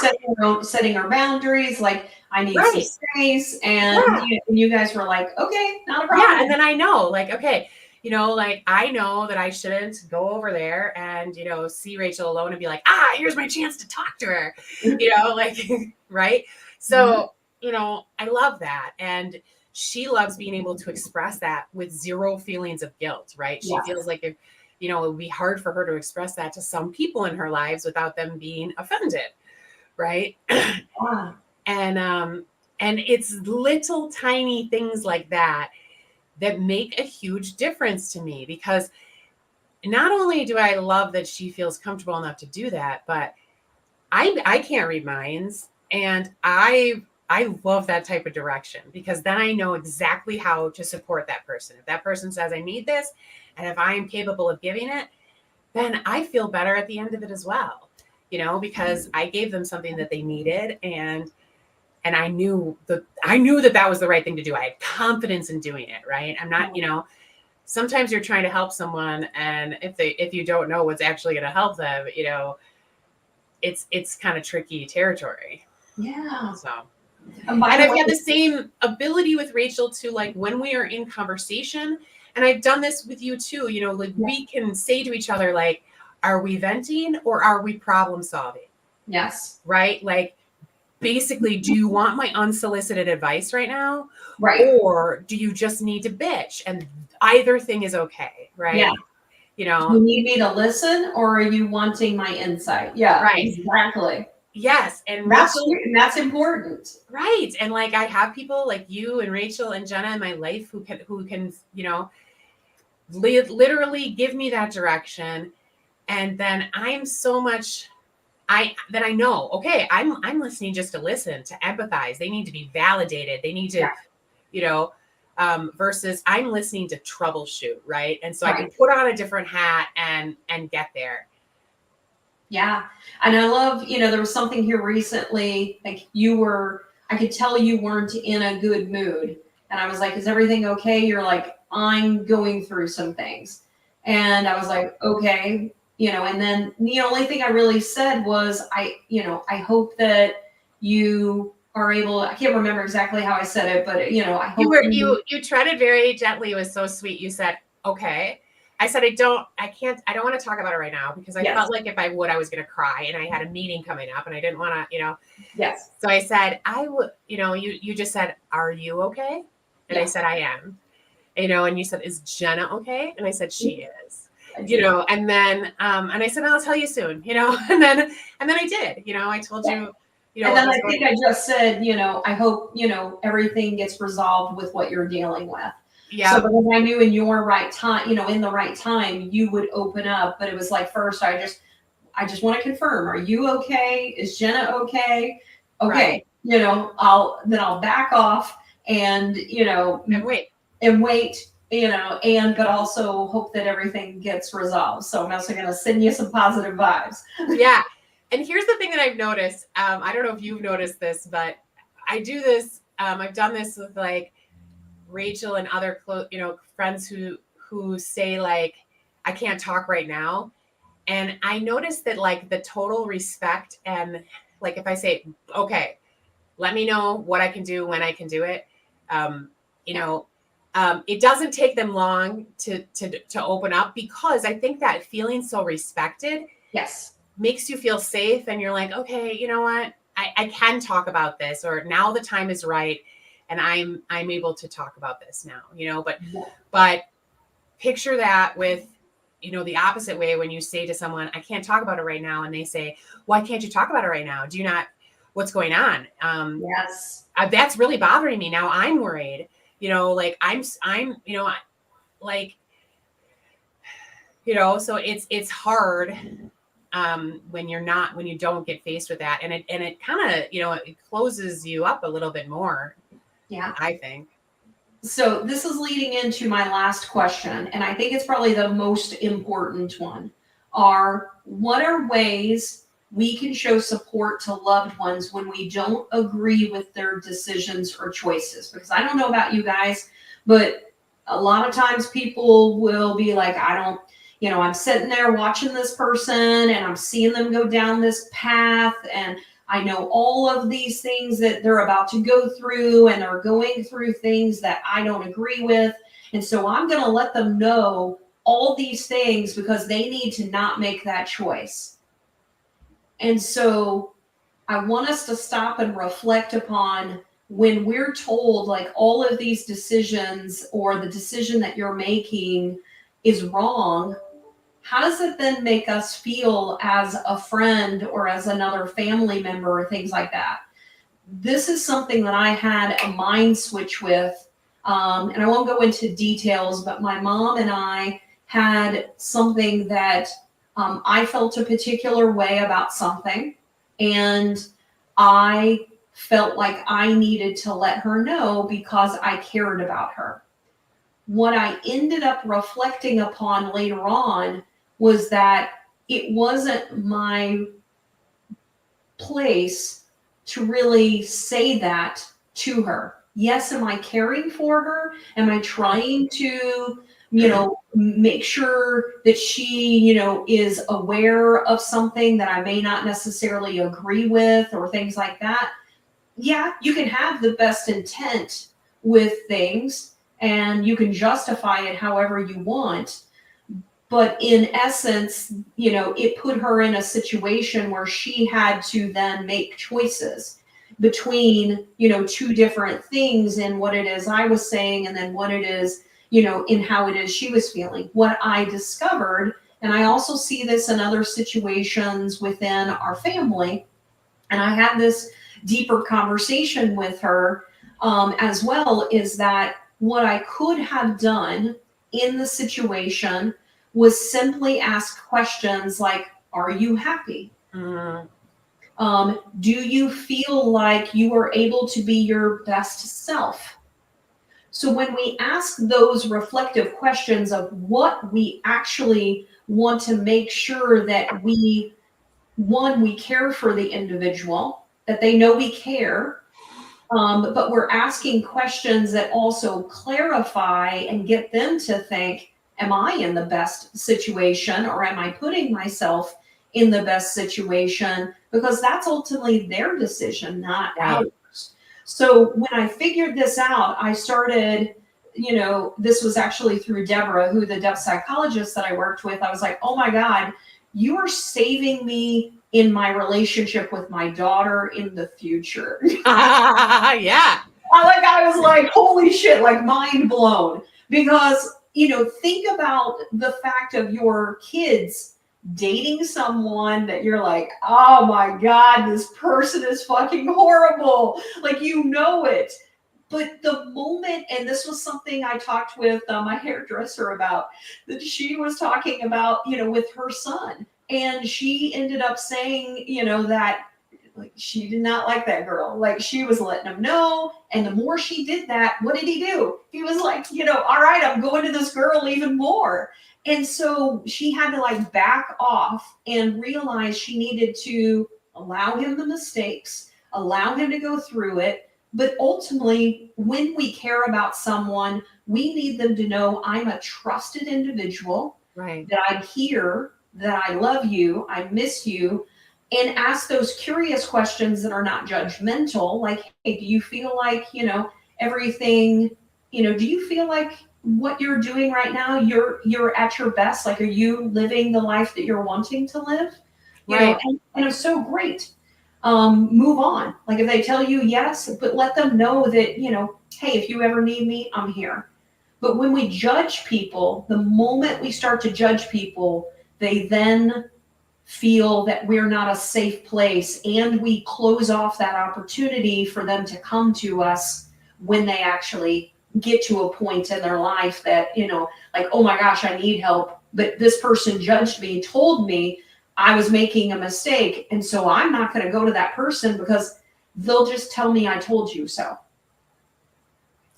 D: setting her boundaries, like, I need some space. And you guys were like, okay, not a problem.
C: Yeah. And then I know, like, okay, like, I know that I shouldn't go over there and, see Rachel alone and be like, here's my chance to talk to her, like, right. So, I love that. And she loves being able to express that with zero feelings of guilt, right? She feels like it would be hard for her to express that to some people in her lives without them being offended. Right. And it's little tiny things like that make a huge difference to me, because not only do I love that she feels comfortable enough to do that, but I can't read minds, and I love that type of direction, because then I know exactly how to support that person. If that person says I need this, and if I am capable of giving it, then I feel better at the end of it as well, because I gave them something that they needed, and I knew that was the right thing to do. I had confidence in doing it. Right. I'm not, sometimes you're trying to help someone, and if you don't know what's actually going to help them, it's kind of tricky territory.
D: Yeah.
C: So, and I've had the same ability with Rachel to, like, when we are in conversation, and I've done this with you too, like, we can say to each other, like, are we venting or are we problem solving?
D: Yes.
C: Right? Like, basically, do you want my unsolicited advice right now?
D: Right.
C: Or do you just need to bitch? And either thing is okay, right?
D: Yeah.
C: You
D: Do
C: know,
D: you need me to listen, or are you wanting my insight? Yeah,
C: right.
D: exactly.
C: Yes. And
D: That's important.
C: right. And like, I have people like you and Rachel and Jenna in my life who can, you know, literally give me that direction. And then I'm so much, I know, okay, I'm listening just to listen, to empathize. They need to be validated. They need to,
D: Yeah.
C: you know, versus I'm listening to troubleshoot, right? And so I
D: Right.
C: can put on a different hat and get there.
D: Yeah. And I love, there was something here recently, like I could tell you weren't in a good mood. And I was like, is everything okay? You're like, I'm going through some things. And I was like, okay, and then the only thing I really said was, I hope that you are able, I can't remember exactly how I said it, but I hope
C: You treaded very gently. It was so sweet. You said, okay. I said, I don't want to talk about it right now because I
D: Yes.
C: felt like if I would, I was going to cry, and I had a meeting coming up and I didn't want to,
D: Yes.
C: So I said, I would, you just said, are you okay? And I said, I am, and you said, is Jenna okay? And I said, she is, and then, and I said, I'll tell you soon, and then I did, I told you,
D: and then I think I just said, I hope, everything gets resolved with what you're dealing with.
C: Yeah.
D: So because I knew in your right time, in the right time, you would open up. But it was like, first, I just want to confirm, are you okay? Is Jenna okay? Okay.
C: Right.
D: I'll back off and,
C: and wait.
D: But also hope that everything gets resolved. So I'm also going to send you some positive vibes.
C: Yeah. And here's the thing that I've noticed. I don't know if you've noticed this, but I do this. I've done this with like Rachel and other friends who say like, I can't talk right now. And I noticed that like the total respect, and like if I say, okay, let me know what I can do when I can do it. It doesn't take them long to open up, because I think that feeling so respected,
D: yes,
C: makes you feel safe, and you're like, okay, you know what, I can talk about this, or now the time is right, and I'm able to talk about this now, but picture that with, the opposite way, when you say to someone, I can't talk about it right now, and they say, why can't you talk about it right now? Do you not, what's going on?
D: Yes.
C: That's really bothering me. Now I'm worried, like I'm, so it's hard when you don't get faced with that, and it kind of, it closes you up a little bit more.
D: Yeah.
C: I think.
D: So this is leading into my last question, and I think it's probably the most important one. What are ways we can show support to loved ones when we don't agree with their decisions or choices? Because I don't know about you guys, but a lot of times people will be like, I'm sitting there watching this person and I'm seeing them go down this path, and I know all of these things that they're about to go through, and they're going through things that I don't agree with. And so I'm going to let them know all these things because they need to not make that choice. And so I want us to stop and reflect upon, when we're told like all of these decisions, or the decision that you're making is wrong, how does it then make us feel as a friend or as another family member, or things like that? This is something that I had a mind switch with, and I won't go into details, but my mom and I had something that I felt a particular way about something, and I felt like I needed to let her know because I cared about her. What I ended up reflecting upon later on was that it wasn't my place to really say that to her. Yes, am I caring for her? Am I trying to, make sure that she, is aware of something that I may not necessarily agree with, or things like that? Yeah, you can have the best intent with things, and you can justify it however you want. But in essence, it put her in a situation where she had to then make choices between, two different things in what it is I was saying and then what it is, in how it is she was feeling. What I discovered, and I also see this in other situations within our family, and I had this deeper conversation with her as well, is that what I could have done in the situation was simply ask questions like, are you happy?
C: Mhm.
D: Do you feel like you are able to be your best self? So when we ask those reflective questions of what we actually want to make sure that we care for the individual, that they know we care, but we're asking questions that also clarify and get them to think, am I in the best situation, or am I putting myself in the best situation? Because that's ultimately their decision, not
C: Right.
D: ours. So when I figured this out, I started, this was actually through Deborah, who the depth psychologist that I worked with. I was like, oh my God, you are saving me in my relationship with my daughter in the future.
C: Yeah.
D: I was like, holy shit, like mind blown. Because, think about the fact of your kids dating someone that you're like, oh my God, this person is fucking horrible. Like, it. But the moment, and this was something I talked with my hairdresser about, that she was talking about, with her son. And she ended up saying, that like she did not like that girl. Like she was letting him know. And the more she did that, what did he do? He was like, all right, I'm going to this girl even more. And so she had to like back off and realize she needed to allow him the mistakes, allow him to go through it. But ultimately, when we care about someone, we need them to know I'm a trusted individual,
C: Right.
D: that I'm here, that I love you, I miss you, and ask those curious questions that are not judgmental. Like, hey, do you feel like, everything, do you feel like what you're doing right now, you're at your best? Like, are you living the life that you're wanting to live?
C: Right.
D: And it's so great. Move on. Like if they tell you yes, but let them know that, hey, if you ever need me, I'm here. But when we judge people, the moment we start to judge people, they then feel that we're not a safe place, and we close off that opportunity for them to come to us when they actually get to a point in their life that, like, oh my gosh, I need help, but this person judged me, told me I was making a mistake, and so I'm not going to go to that person because they'll just tell me I told you so.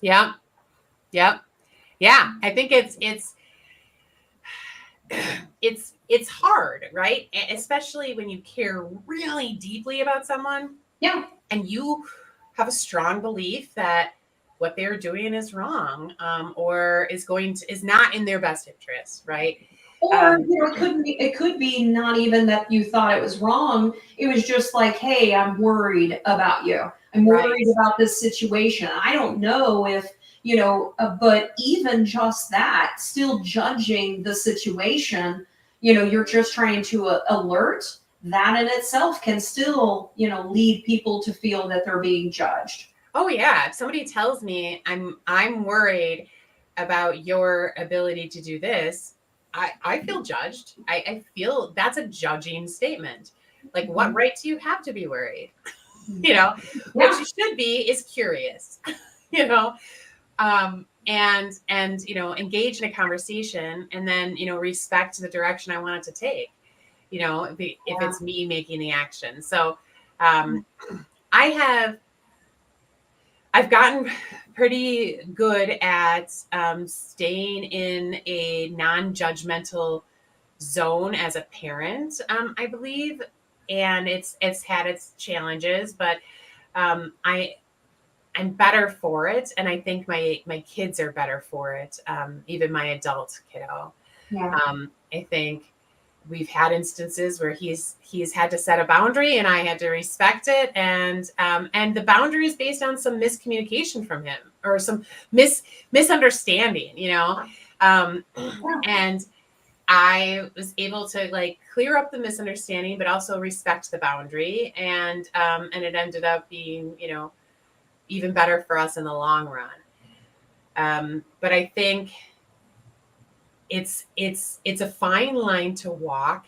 C: Yeah. Yep. Yeah. I think it's hard, right? Especially when you care really deeply about someone.
D: Yeah.
C: And you have a strong belief that what they're doing is wrong, or is not in their best interest, right?
D: Or it could be not even that you thought it was wrong. It was just like, hey, I'm worried about you. I'm worried about this situation. I don't know if, but even just that, still judging the situation, you're just trying to alert. That in itself can still, lead people to feel that they're being judged.
C: Oh yeah. If somebody tells me I'm worried about your ability to do this, I feel judged. I feel that's a judging statement. Like, what right do you have to be worried? What you should be is curious, and engage in a conversation, and then, respect the direction I want it to take, if it's me making the action. So, I've gotten pretty good at staying in a non-judgmental zone as a parent, I believe, and it's had its challenges, but I'm better for it, and I think my kids are better for it, even my adult kiddo.
D: Yeah.
C: I think we've had instances where he's had to set a boundary and I had to respect it. And the boundary is based on some miscommunication from him, or some misunderstanding, and I was able to like clear up the misunderstanding, but also respect the boundary. And it ended up being, you know, even better for us in the long run. But I think it's a fine line to walk.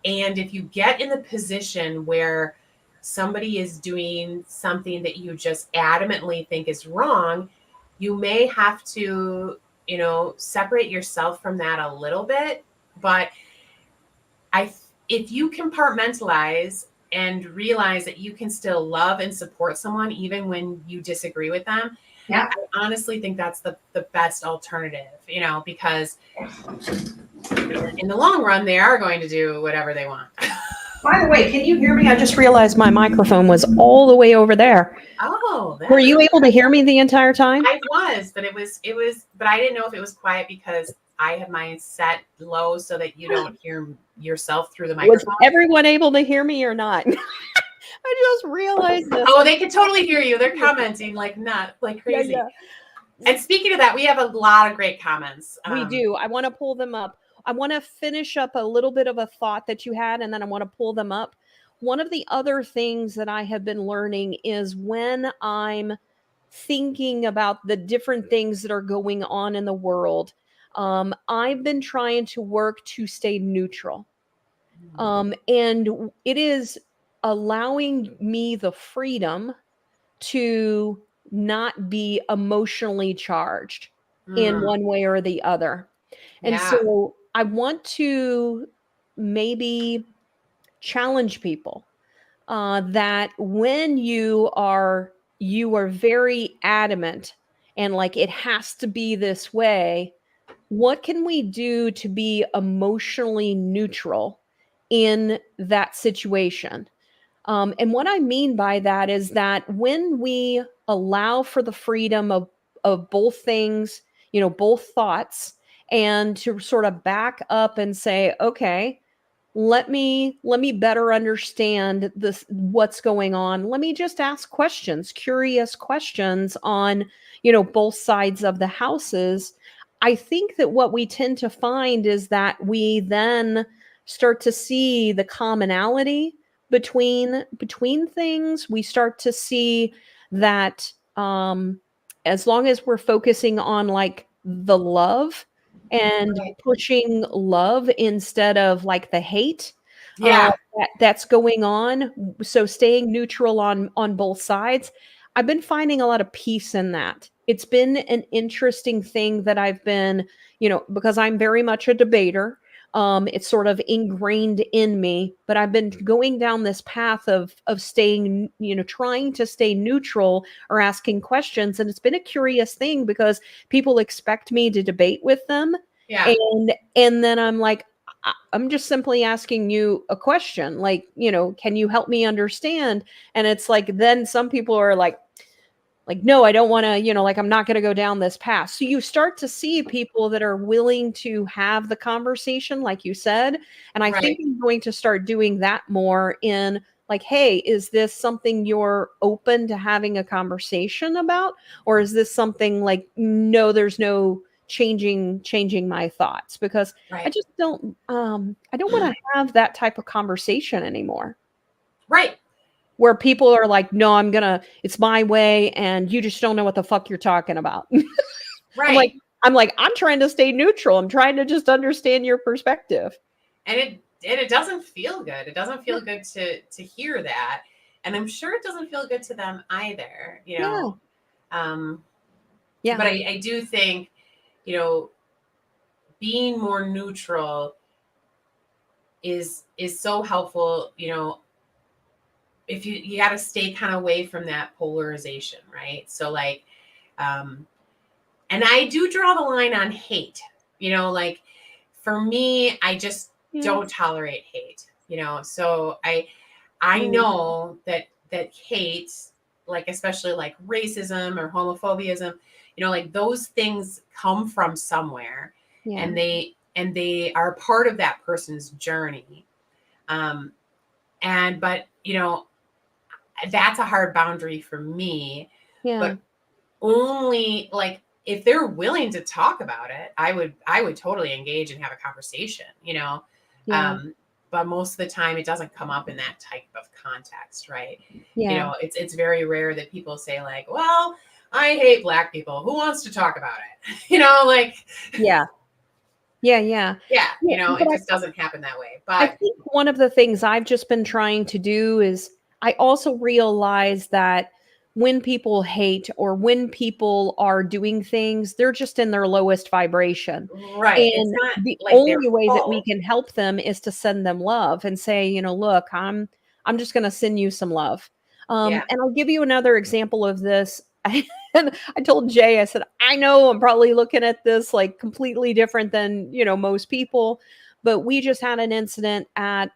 C: And if you get in the position where somebody is doing something that you just adamantly think is wrong, you may have to, you know, separate yourself from that a little bit. But if you compartmentalize and realize that you can still love and support someone even when you disagree with them,
D: Yeah.
C: I honestly think that's the best alternative, you know, because in the long run, they are going to do whatever they want.
A: By the way, can you hear me? I just realized my microphone was all the way over there.
C: Oh,
A: Were you able to hear me the entire time?
C: I was, but it was, but I didn't know if it was quiet because I have mine set low so that you don't hear yourself through the
A: Was
C: microphone.
A: everyone able to hear me or not? I just realized this.
C: Oh, they can totally hear you. They're commenting like crazy.
A: Yeah.
C: And speaking of that, we have a lot of great comments.
A: We do. I want to pull them up. I want to finish up a little bit of a thought that you had, and then I want to pull them up. One of the other things that I have been learning is when I'm thinking about the different things that are going on in the world, I've been trying to work to stay neutral. And it is allowing me the freedom to not be emotionally charged in one way or the other. And
C: Yeah.
A: so I want to maybe challenge people that when you are very adamant and like it has to be this way, what can we do to be emotionally neutral in that situation? And what I mean by that is that when we allow for the freedom of both things, you know, both thoughts, and to sort of back up and say, okay, let me better understand this, what's going on. Let me just ask questions, curious questions on, you know, both sides of the houses. I think that what we tend to find is that we then start to see the commonality between things. We start to see that as long as we're focusing on like the love and
C: Right.
A: pushing love instead of like the hate
C: Yeah.
A: that's going on, so staying neutral on both sides, I've been finding a lot of peace in that. It's been an interesting thing that I've been, you know, because I'm very much a debater. It's sort of ingrained in me, but I've been going down this path of staying, you know, trying to stay neutral or asking questions. And it's been a curious thing because people expect me to debate with them.
C: Yeah.
A: And then I'm like, I'm just simply asking you a question. Like, you know, can you help me understand? And it's like, then some people are like, no, I don't want to, you know, like, I'm not going to go down this path. So you start to see people that are willing to have the conversation, like you said. And I think I'm going to start doing that more in like, hey, is this something you're open to having a conversation about? Or is this something like, no, there's no changing my thoughts? Because I just don't I don't want to have that type of conversation anymore.
C: Right.
A: Where people are like, no, it's my way, and you just don't know what the fuck you're talking about.
C: Right.
A: I'm trying to stay neutral. I'm trying to just understand your perspective.
C: And it doesn't feel good. It doesn't feel good to hear that. And I'm sure it doesn't feel good to them either, you know.
A: Yeah.
C: But I do think, you know, being more neutral is so helpful, you know. If you got to stay kind of away from that polarization, right? So like, and I do draw the line on hate, you know, like for me, I just don't tolerate hate, you know? So I know that hate, like, especially like racism or homophobiaism, you know, like those things come from somewhere and they are part of that person's journey. But you know, that's a hard boundary for me.
A: Yeah.
C: But only like if they're willing to talk about it, I would totally engage and have a conversation,
A: Yeah.
C: but most of the time it doesn't come up in that type of context, right?
A: Yeah.
C: It's very rare that people say like, well, I hate Black people. Who wants to talk about it? Like,
A: Yeah. Yeah. Yeah.
C: yeah,
A: Yeah. But
C: it just doesn't happen that way.
A: I
C: But
A: think one of the things I've just been trying to do is I also realize that when people hate or when people are doing things, they're just in their lowest vibration.
C: right, it's
A: And
C: not
A: the
C: like they're
A: only way that we
C: full.
A: can help them is to send them love and say, look, I'm just going to send you some love.
C: Yeah.
A: And I'll give you another example of this. And I told Jay, I said, I know I'm probably looking at this like completely different than, most people, but we just had an incident at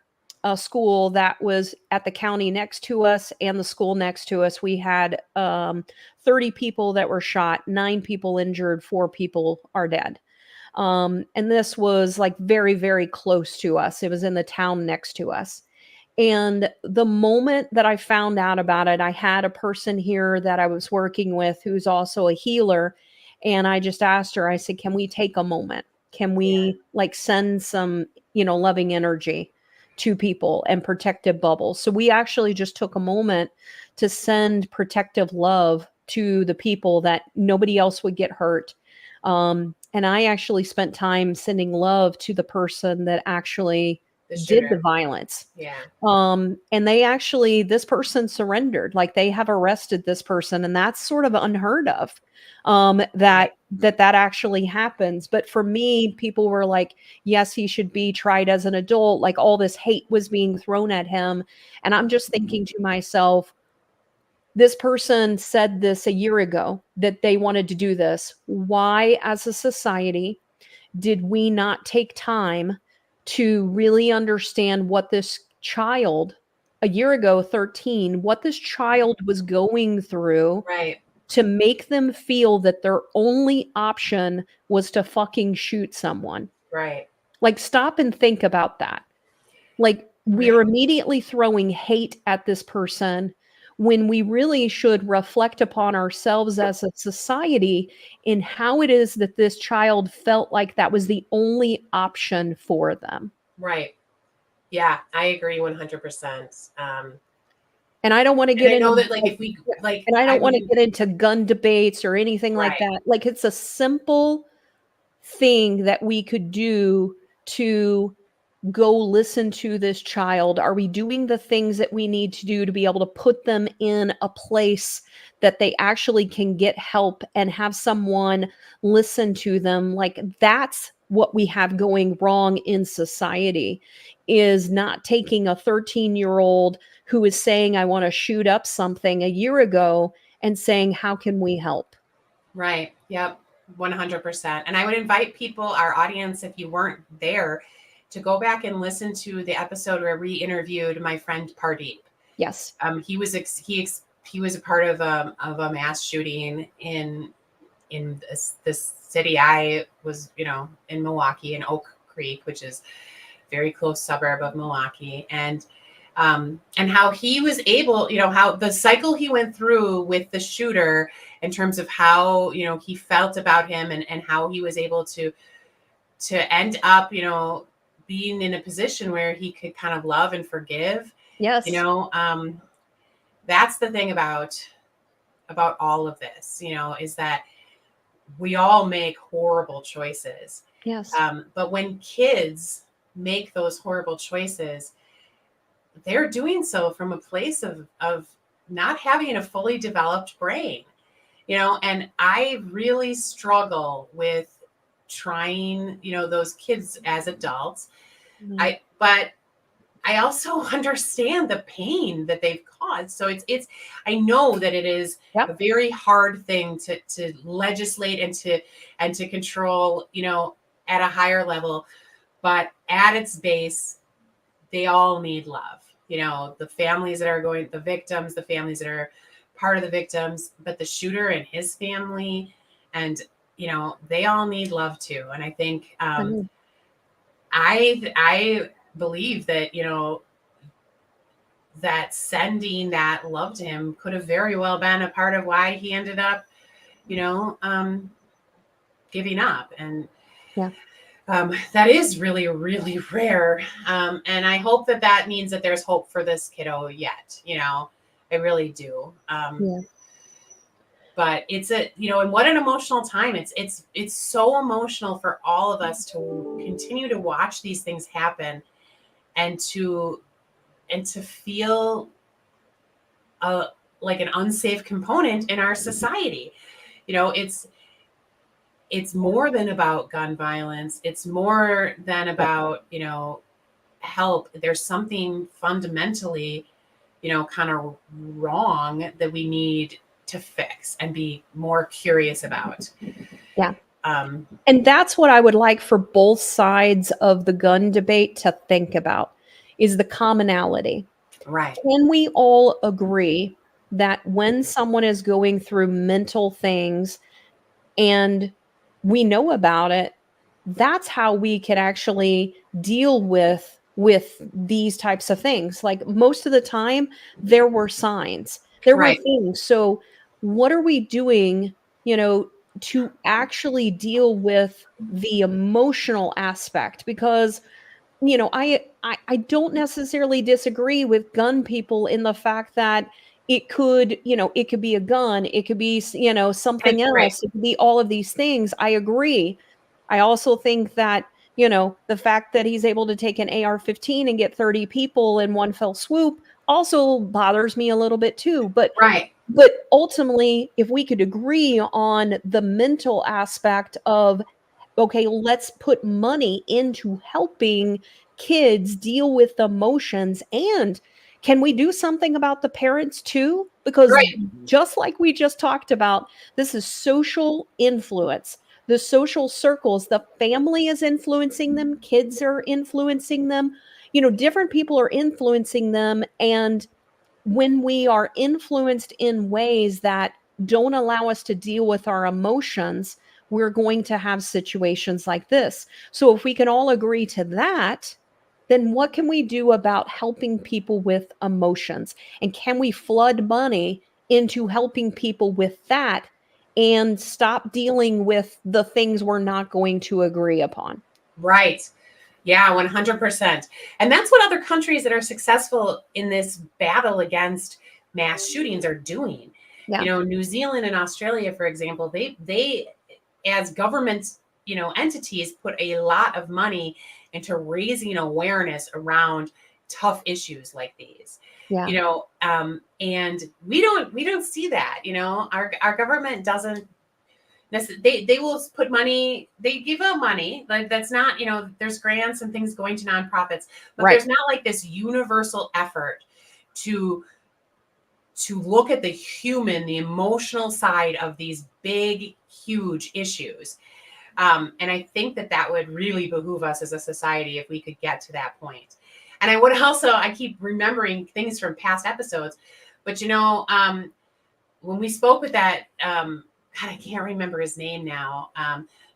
A: a school that was at the county next to us and the school next to us. We had 30 people that were shot, 9 people injured, 4 people are dead. And this was like very, very close to us. It was in the town next to us. And the moment that I found out about it, I had a person here that I was working with who's also a healer. And I just asked her, I said, can we take a moment? Can we like send some, loving energy to people and protective bubbles? So we actually just took a moment to send protective love to the people that nobody else would get hurt. And I actually spent time sending love to the person that actually
C: The
A: did the
C: shooter.
A: violence.
C: Yeah.
A: And this person surrendered, like they have arrested this person, and that's sort of unheard of. That actually happens. But for me, people were like, yes, he should be tried as an adult. Like all this hate was being thrown at him. And I'm just thinking to myself, this person said this a year ago that they wanted to do this. Why, as a society, did we not take time to really understand what this child, a year ago, 13, what this child was going through
C: Right.
A: to make them feel that their only option was to fucking shoot someone?
C: Right.
A: Like, stop and think about that. Like, we're immediately throwing hate at this person when we really should reflect upon ourselves as a society in how it is that this child felt like that was the only option for them.
C: Right. Yeah, I agree 100%.
A: And I don't want to
C: And
A: get
C: I know
A: into
C: that like if we like
A: and I
C: I
A: don't want to
C: mean,
A: get into gun debates or anything like
C: right.
A: that. Like, it's a simple thing that we could do to go listen to this child. Are we doing the things that we need to do to be able to put them in a place that they actually can get help and have someone listen to them? Like, that's what we have going wrong in society, is not taking a 13-year-old who is saying, I want to shoot up something a year ago, and saying, how can we help?
C: Right. Yep. 100%. And I would invite people, our audience, if you weren't there, to go back and listen to the episode where we interviewed my friend Pardeep.
A: Yes.
C: He was he was a part of a mass shooting in this city. I was, in Milwaukee, in Oak Creek, which is a very close suburb of Milwaukee, and how he was able, how the cycle he went through with the shooter in terms of how, he felt about him, and how he was able to end up, being in a position where he could kind of love and forgive.
A: Yes.
C: That's the thing about all of this, is that we all make horrible choices.
A: Yes.
C: But when kids make those horrible choices, they're doing so from a place of not having a fully developed brain, and I really struggle with trying, those kids as adults.
A: Mhm.
C: But I also understand the pain that they've caused. So I know that it is
A: Yep.
C: a very hard thing to legislate and to control, at a higher level, but at its base, they all need love. The families that are the victims, the families that are part of the victims, but the shooter and his family, and they all need love too. And I think I believe that that sending that love to him could have very well been a part of why he ended up giving up. And
A: Yeah.
C: that is really, really rare. And I hope that means that there's hope for this kiddo yet. I really do.
A: Yeah.
C: But it's and what an emotional time. It's so emotional for all of us to continue to watch these things happen and to feel like an unsafe component in our society. It's more than about gun violence. It's more than about, help. There's something fundamentally, kind of wrong that we need to fix and be more curious about.
A: Yeah. And that's what I would like for both sides of the gun debate to think about, is the commonality.
C: Right.
A: Can we all agree that when someone is going through mental things and we know about it, that's how we can actually deal with these types of things? Like, most of the time there were signs, there were
C: Right.
A: things. So what are we doing, to actually deal with the emotional aspect? Because I don't necessarily disagree with gun people in the fact that it could be a gun, it could be, something
C: Right.
A: else, it could be all of these things. I agree. I also think that, the fact that he's able to take an AR-15 and get 30 people in one fell swoop also bothers me a little bit too.
C: Right.
A: But ultimately, if we could agree on the mental aspect of, okay, let's put money into helping kids deal with emotions. And can we do something about the parents too? Because
C: Right.
A: just like we just talked about, this is social influence. The social circles, the family is influencing them, kids are influencing them, different people are influencing them. And when we are influenced in ways that don't allow us to deal with our emotions, we're going to have situations like this. So if we can all agree to that, then what can we do about helping people with emotions? And can we flood money into helping people with that and stop dealing with the things we're not going to agree upon?
C: Right. Yeah, 100%. And that's what other countries that are successful in this battle against mass shootings are doing.
A: Yeah.
C: New Zealand and Australia, for example, they as government, entities, put a lot of money into raising awareness around tough issues like these.
A: Yeah.
C: And we don't see that. Our government doesn't. They will put money, they give out money, like that's not, there's grants and things going to nonprofits, but
A: Right.
C: there's not like this universal effort to look at the the emotional side of these big, huge issues. And I think that would really behoove us as a society if we could get to that point. And I keep remembering things from past episodes, but when we spoke with that, God, I can't remember his name now,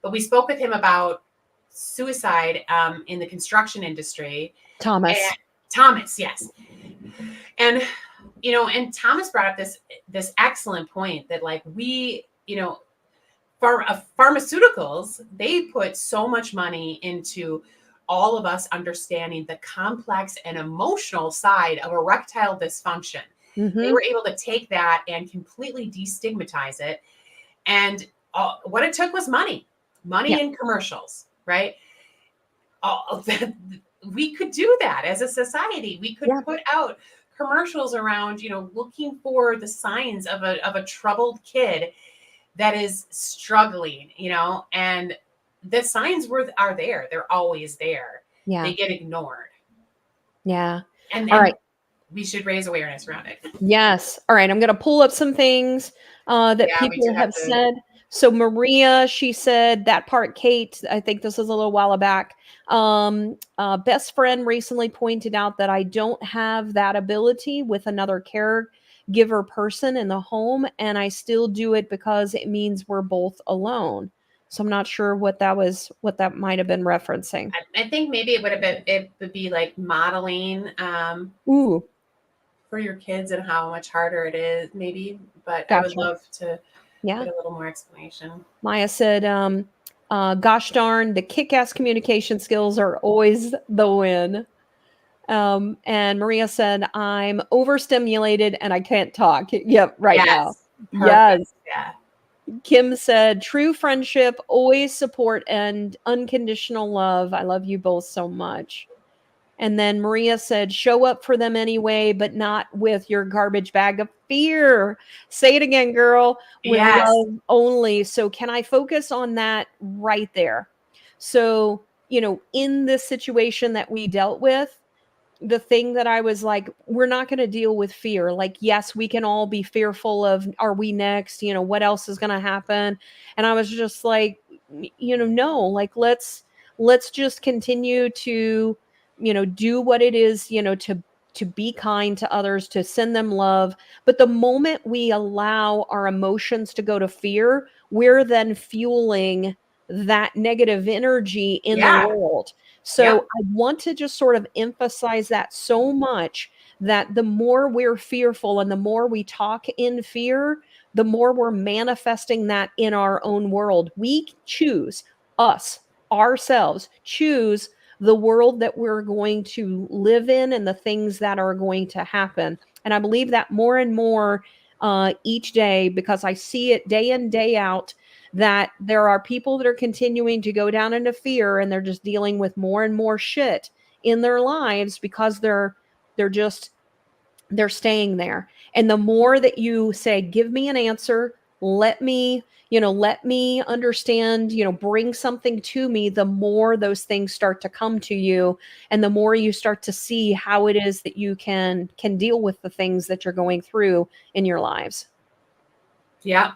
C: but we spoke with him about suicide in the construction industry.
A: Thomas.
C: And Thomas, yes. And and Thomas brought up this excellent point that, like, we, pharmaceuticals, they put so much money into all of us understanding the complex and emotional side of erectile dysfunction. They were able to take that and completely destigmatize it. And what it took was money in commercials, right? We could do that as a society. We could put out commercials around, looking for the signs of a troubled kid that is struggling, and the signs are there. They're always there.
A: Yeah.
C: They get ignored.
A: Yeah.
C: And
A: all right.
C: We should raise awareness around it.
A: Yes. All right. I'm going to pull up some things that people have said. So Maria, she said that part. Cate, I think this was a little while back. Best friend recently pointed out that I don't have that ability with another caregiver person in the home, and I still do it because it means we're both alone. So I'm not sure what that might have been referencing.
C: I think maybe it would be like modeling
A: Ooh.
C: for your kids and how much harder it is, maybe. But
A: Gotcha.
C: I would love to get a little more explanation.
A: Maya said, Gosh darn, the kick-ass communication skills are always the win. And Maria said, I'm overstimulated and I can't talk. Yep, right now.
C: Yes.
A: Yes.
C: Perfect. Yeah.
A: Kim said, true friendship, always support and unconditional love. I love you both so much. And then Maria said, show up for them anyway, but not with your garbage bag of fear. Say it again, girl, with
C: Yes.
A: love only. So, can I focus on that right there? So, in this situation that we dealt with, the thing that I was like, we're not going to deal with fear. Like, yes, we can all be fearful of, are we next? What else is going to happen? And I was just like, no, like, let's just continue to, do what it is, to be kind to others, to send them love. But the moment we allow our emotions to go to fear, we're then fueling that negative energy in the
C: Yeah.
A: world. So
C: Yep.
A: I want to just sort of emphasize that so much, that the more we're fearful and the more we talk in fear, the more we're manifesting that in our own world. We choose, ourselves, choose the world that we're going to live in and the things that are going to happen. And I believe that more and more each day, because I see it day in, day out, that there are people that are continuing to go down into fear, and they're just dealing with more and more shit in their lives because they're staying there. And the more that you say, give me an answer, let me understand, bring something to me, the more those things start to come to you, and the more you start to see how it is that you can deal with the things that you're going through in your lives.
C: Yep.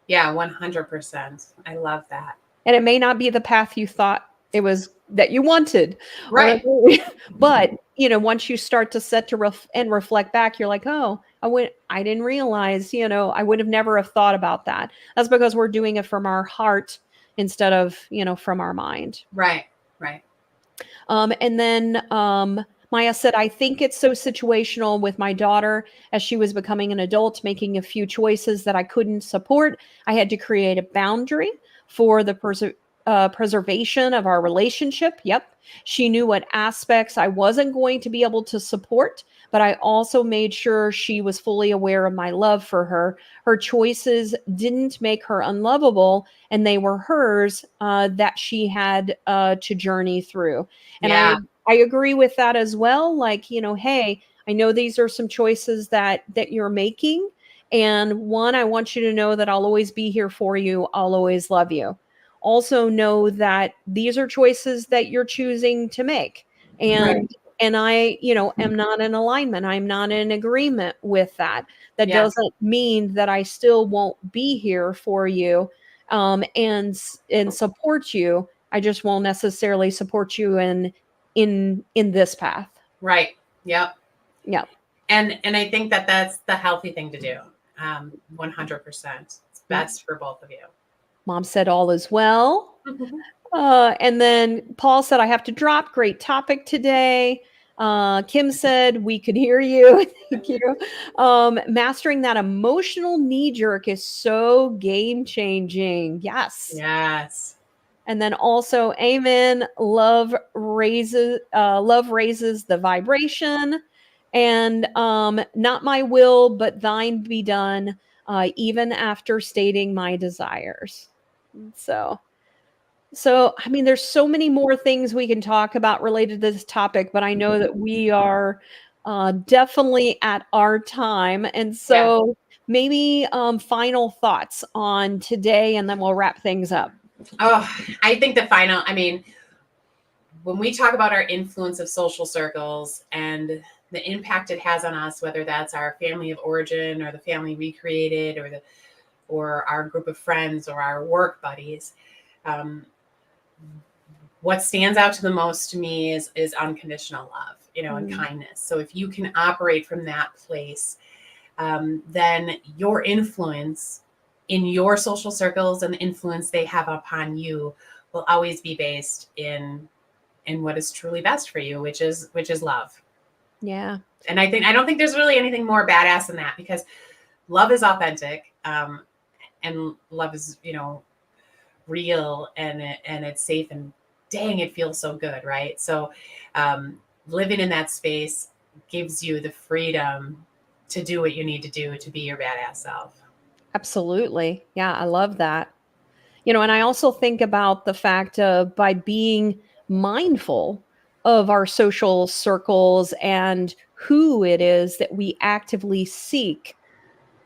C: Yeah, 100%. I love that.
A: And it may not be the path you thought it was that you wanted.
C: Right.
A: But, once you start to set to reflect back, you're like, oh, I didn't realize, I would have never have thought about that. That's because we're doing it from our heart instead of, from our mind.
C: Right. Right.
A: And then Maya said, I think it's so situational with my daughter as she was becoming an adult, making a few choices that I couldn't support. I had to create a boundary for the preservation of our relationship. Yep. She knew what aspects I wasn't going to be able to support, but I also made sure she was fully aware of my love for her. Her choices didn't make her unlovable, and they were hers that she had to journey through. And
C: Yeah.
A: I agree with that as well. Like, hey, I know these are some choices that you're making. And one, I want you to know that I'll always be here for you. I'll always love you. Also know that these are choices that you're choosing to make. And I, am not in alignment. I'm not in agreement with that. That
C: Yes.
A: doesn't mean that I still won't be here for you and support you. I just won't necessarily support you in this path.
C: Right. Yep.
A: Yeah.
C: And I think that that's the healthy thing to do. 100%. It's best for both of you.
A: Mom said all is well. And then Paul said, I have to drop. Great topic today. Kim said, we could hear you. Thank you. Mastering that emotional knee jerk is so game changing. Yes.
C: Yes.
A: And then also, amen. Love raises the vibration, and not my will, but thine be done. Even after stating my desires. So, I mean, there's so many more things we can talk about related to this topic, but I know that we are definitely at our time. And so maybe final thoughts on today, and then we'll wrap things up.
C: Oh, I think when we talk about our influence of social circles and the impact it has on us, whether that's our family of origin or the family we created or our group of friends or our work buddies, what stands out to the most to me is unconditional love, and kindness. So if you can operate from that place, then your influence in your social circles and the influence they have upon you will always be based in what is truly best for you, which is love.
A: Yeah.
C: And I don't think there's really anything more badass than that, because love is authentic, and love is, real and it's safe, and dang, it feels so good, right? So living in that space gives you the freedom to do what you need to do to be your badass self.
A: Absolutely. Yeah, I love that. And I also think about the fact of by being mindful of our social circles and who it is that we actively seek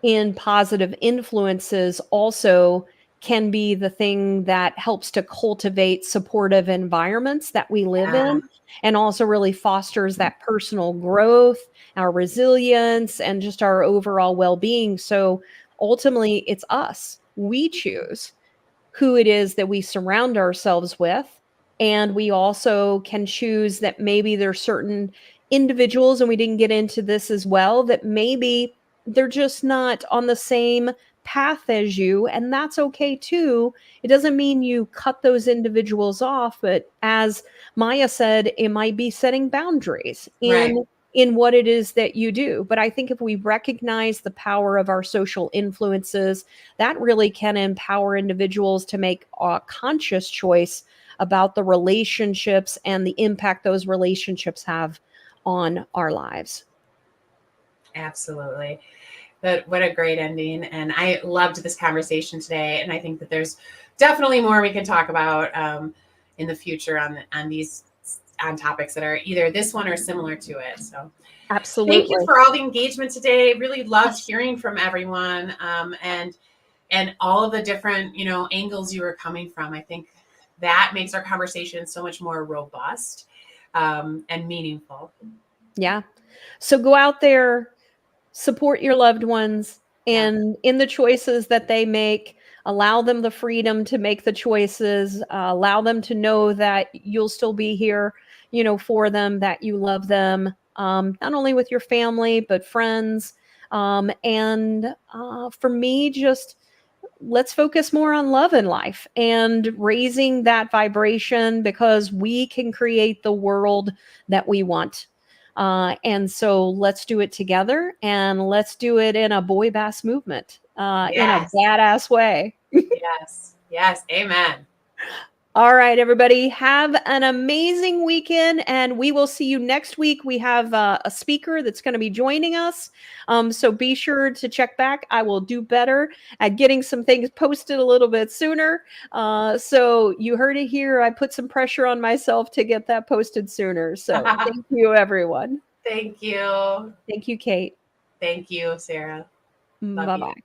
A: in positive influences also can be the thing that helps to cultivate supportive environments that we live
C: Yeah,
A: in and also really fosters that personal growth, our resilience, and just our overall well-being. So ultimately, it's us. We choose who it is that we surround ourselves with. And we also can choose that maybe there's certain individuals, and we didn't get into this as well, that maybe they're just not on the same path as you. And that's okay too. It doesn't mean you cut those individuals off, but as Maya said, it might be setting boundaries
C: right.
A: in what it is that you do. But I think if we recognize the power of our social influences, that really can empower individuals to make a conscious choice about the relationships and the impact those relationships have on our lives.
C: Absolutely. But what a great ending. And I loved this conversation today. And I think that there's definitely more we can talk about in the future on these on topics that are either this one or similar to it. So thank you
A: Absolutely.
C: for all the engagement today. Really loved hearing from everyone, and all of the different angles you were coming from. I think that makes our conversation so much more robust and meaningful.
A: Yeah. So go out there, support your loved ones,
C: Yeah.
A: and in the choices that they make, allow them the freedom to make the choices, allow them to know that you'll still be here, for them, that you love them, not only with your family, but friends. And for me, just let's focus more on love in life and raising that vibration because we can create the world that we want. And so let's do it together and let's do it in a boy bass movement, in a
C: Yes.
A: badass way.
C: Yes. Yes. Amen.
A: All right, everybody, have an amazing weekend, and we will see you next week. We have a speaker that's going to be joining us. So be sure to check back. I will do better at getting some things posted a little bit sooner. So you heard it here. I put some pressure on myself to get that posted sooner. So thank you, everyone.
C: Thank you.
A: Thank you, Kate.
C: Thank you, Sarah. Love
A: Bye
C: you.
A: bye.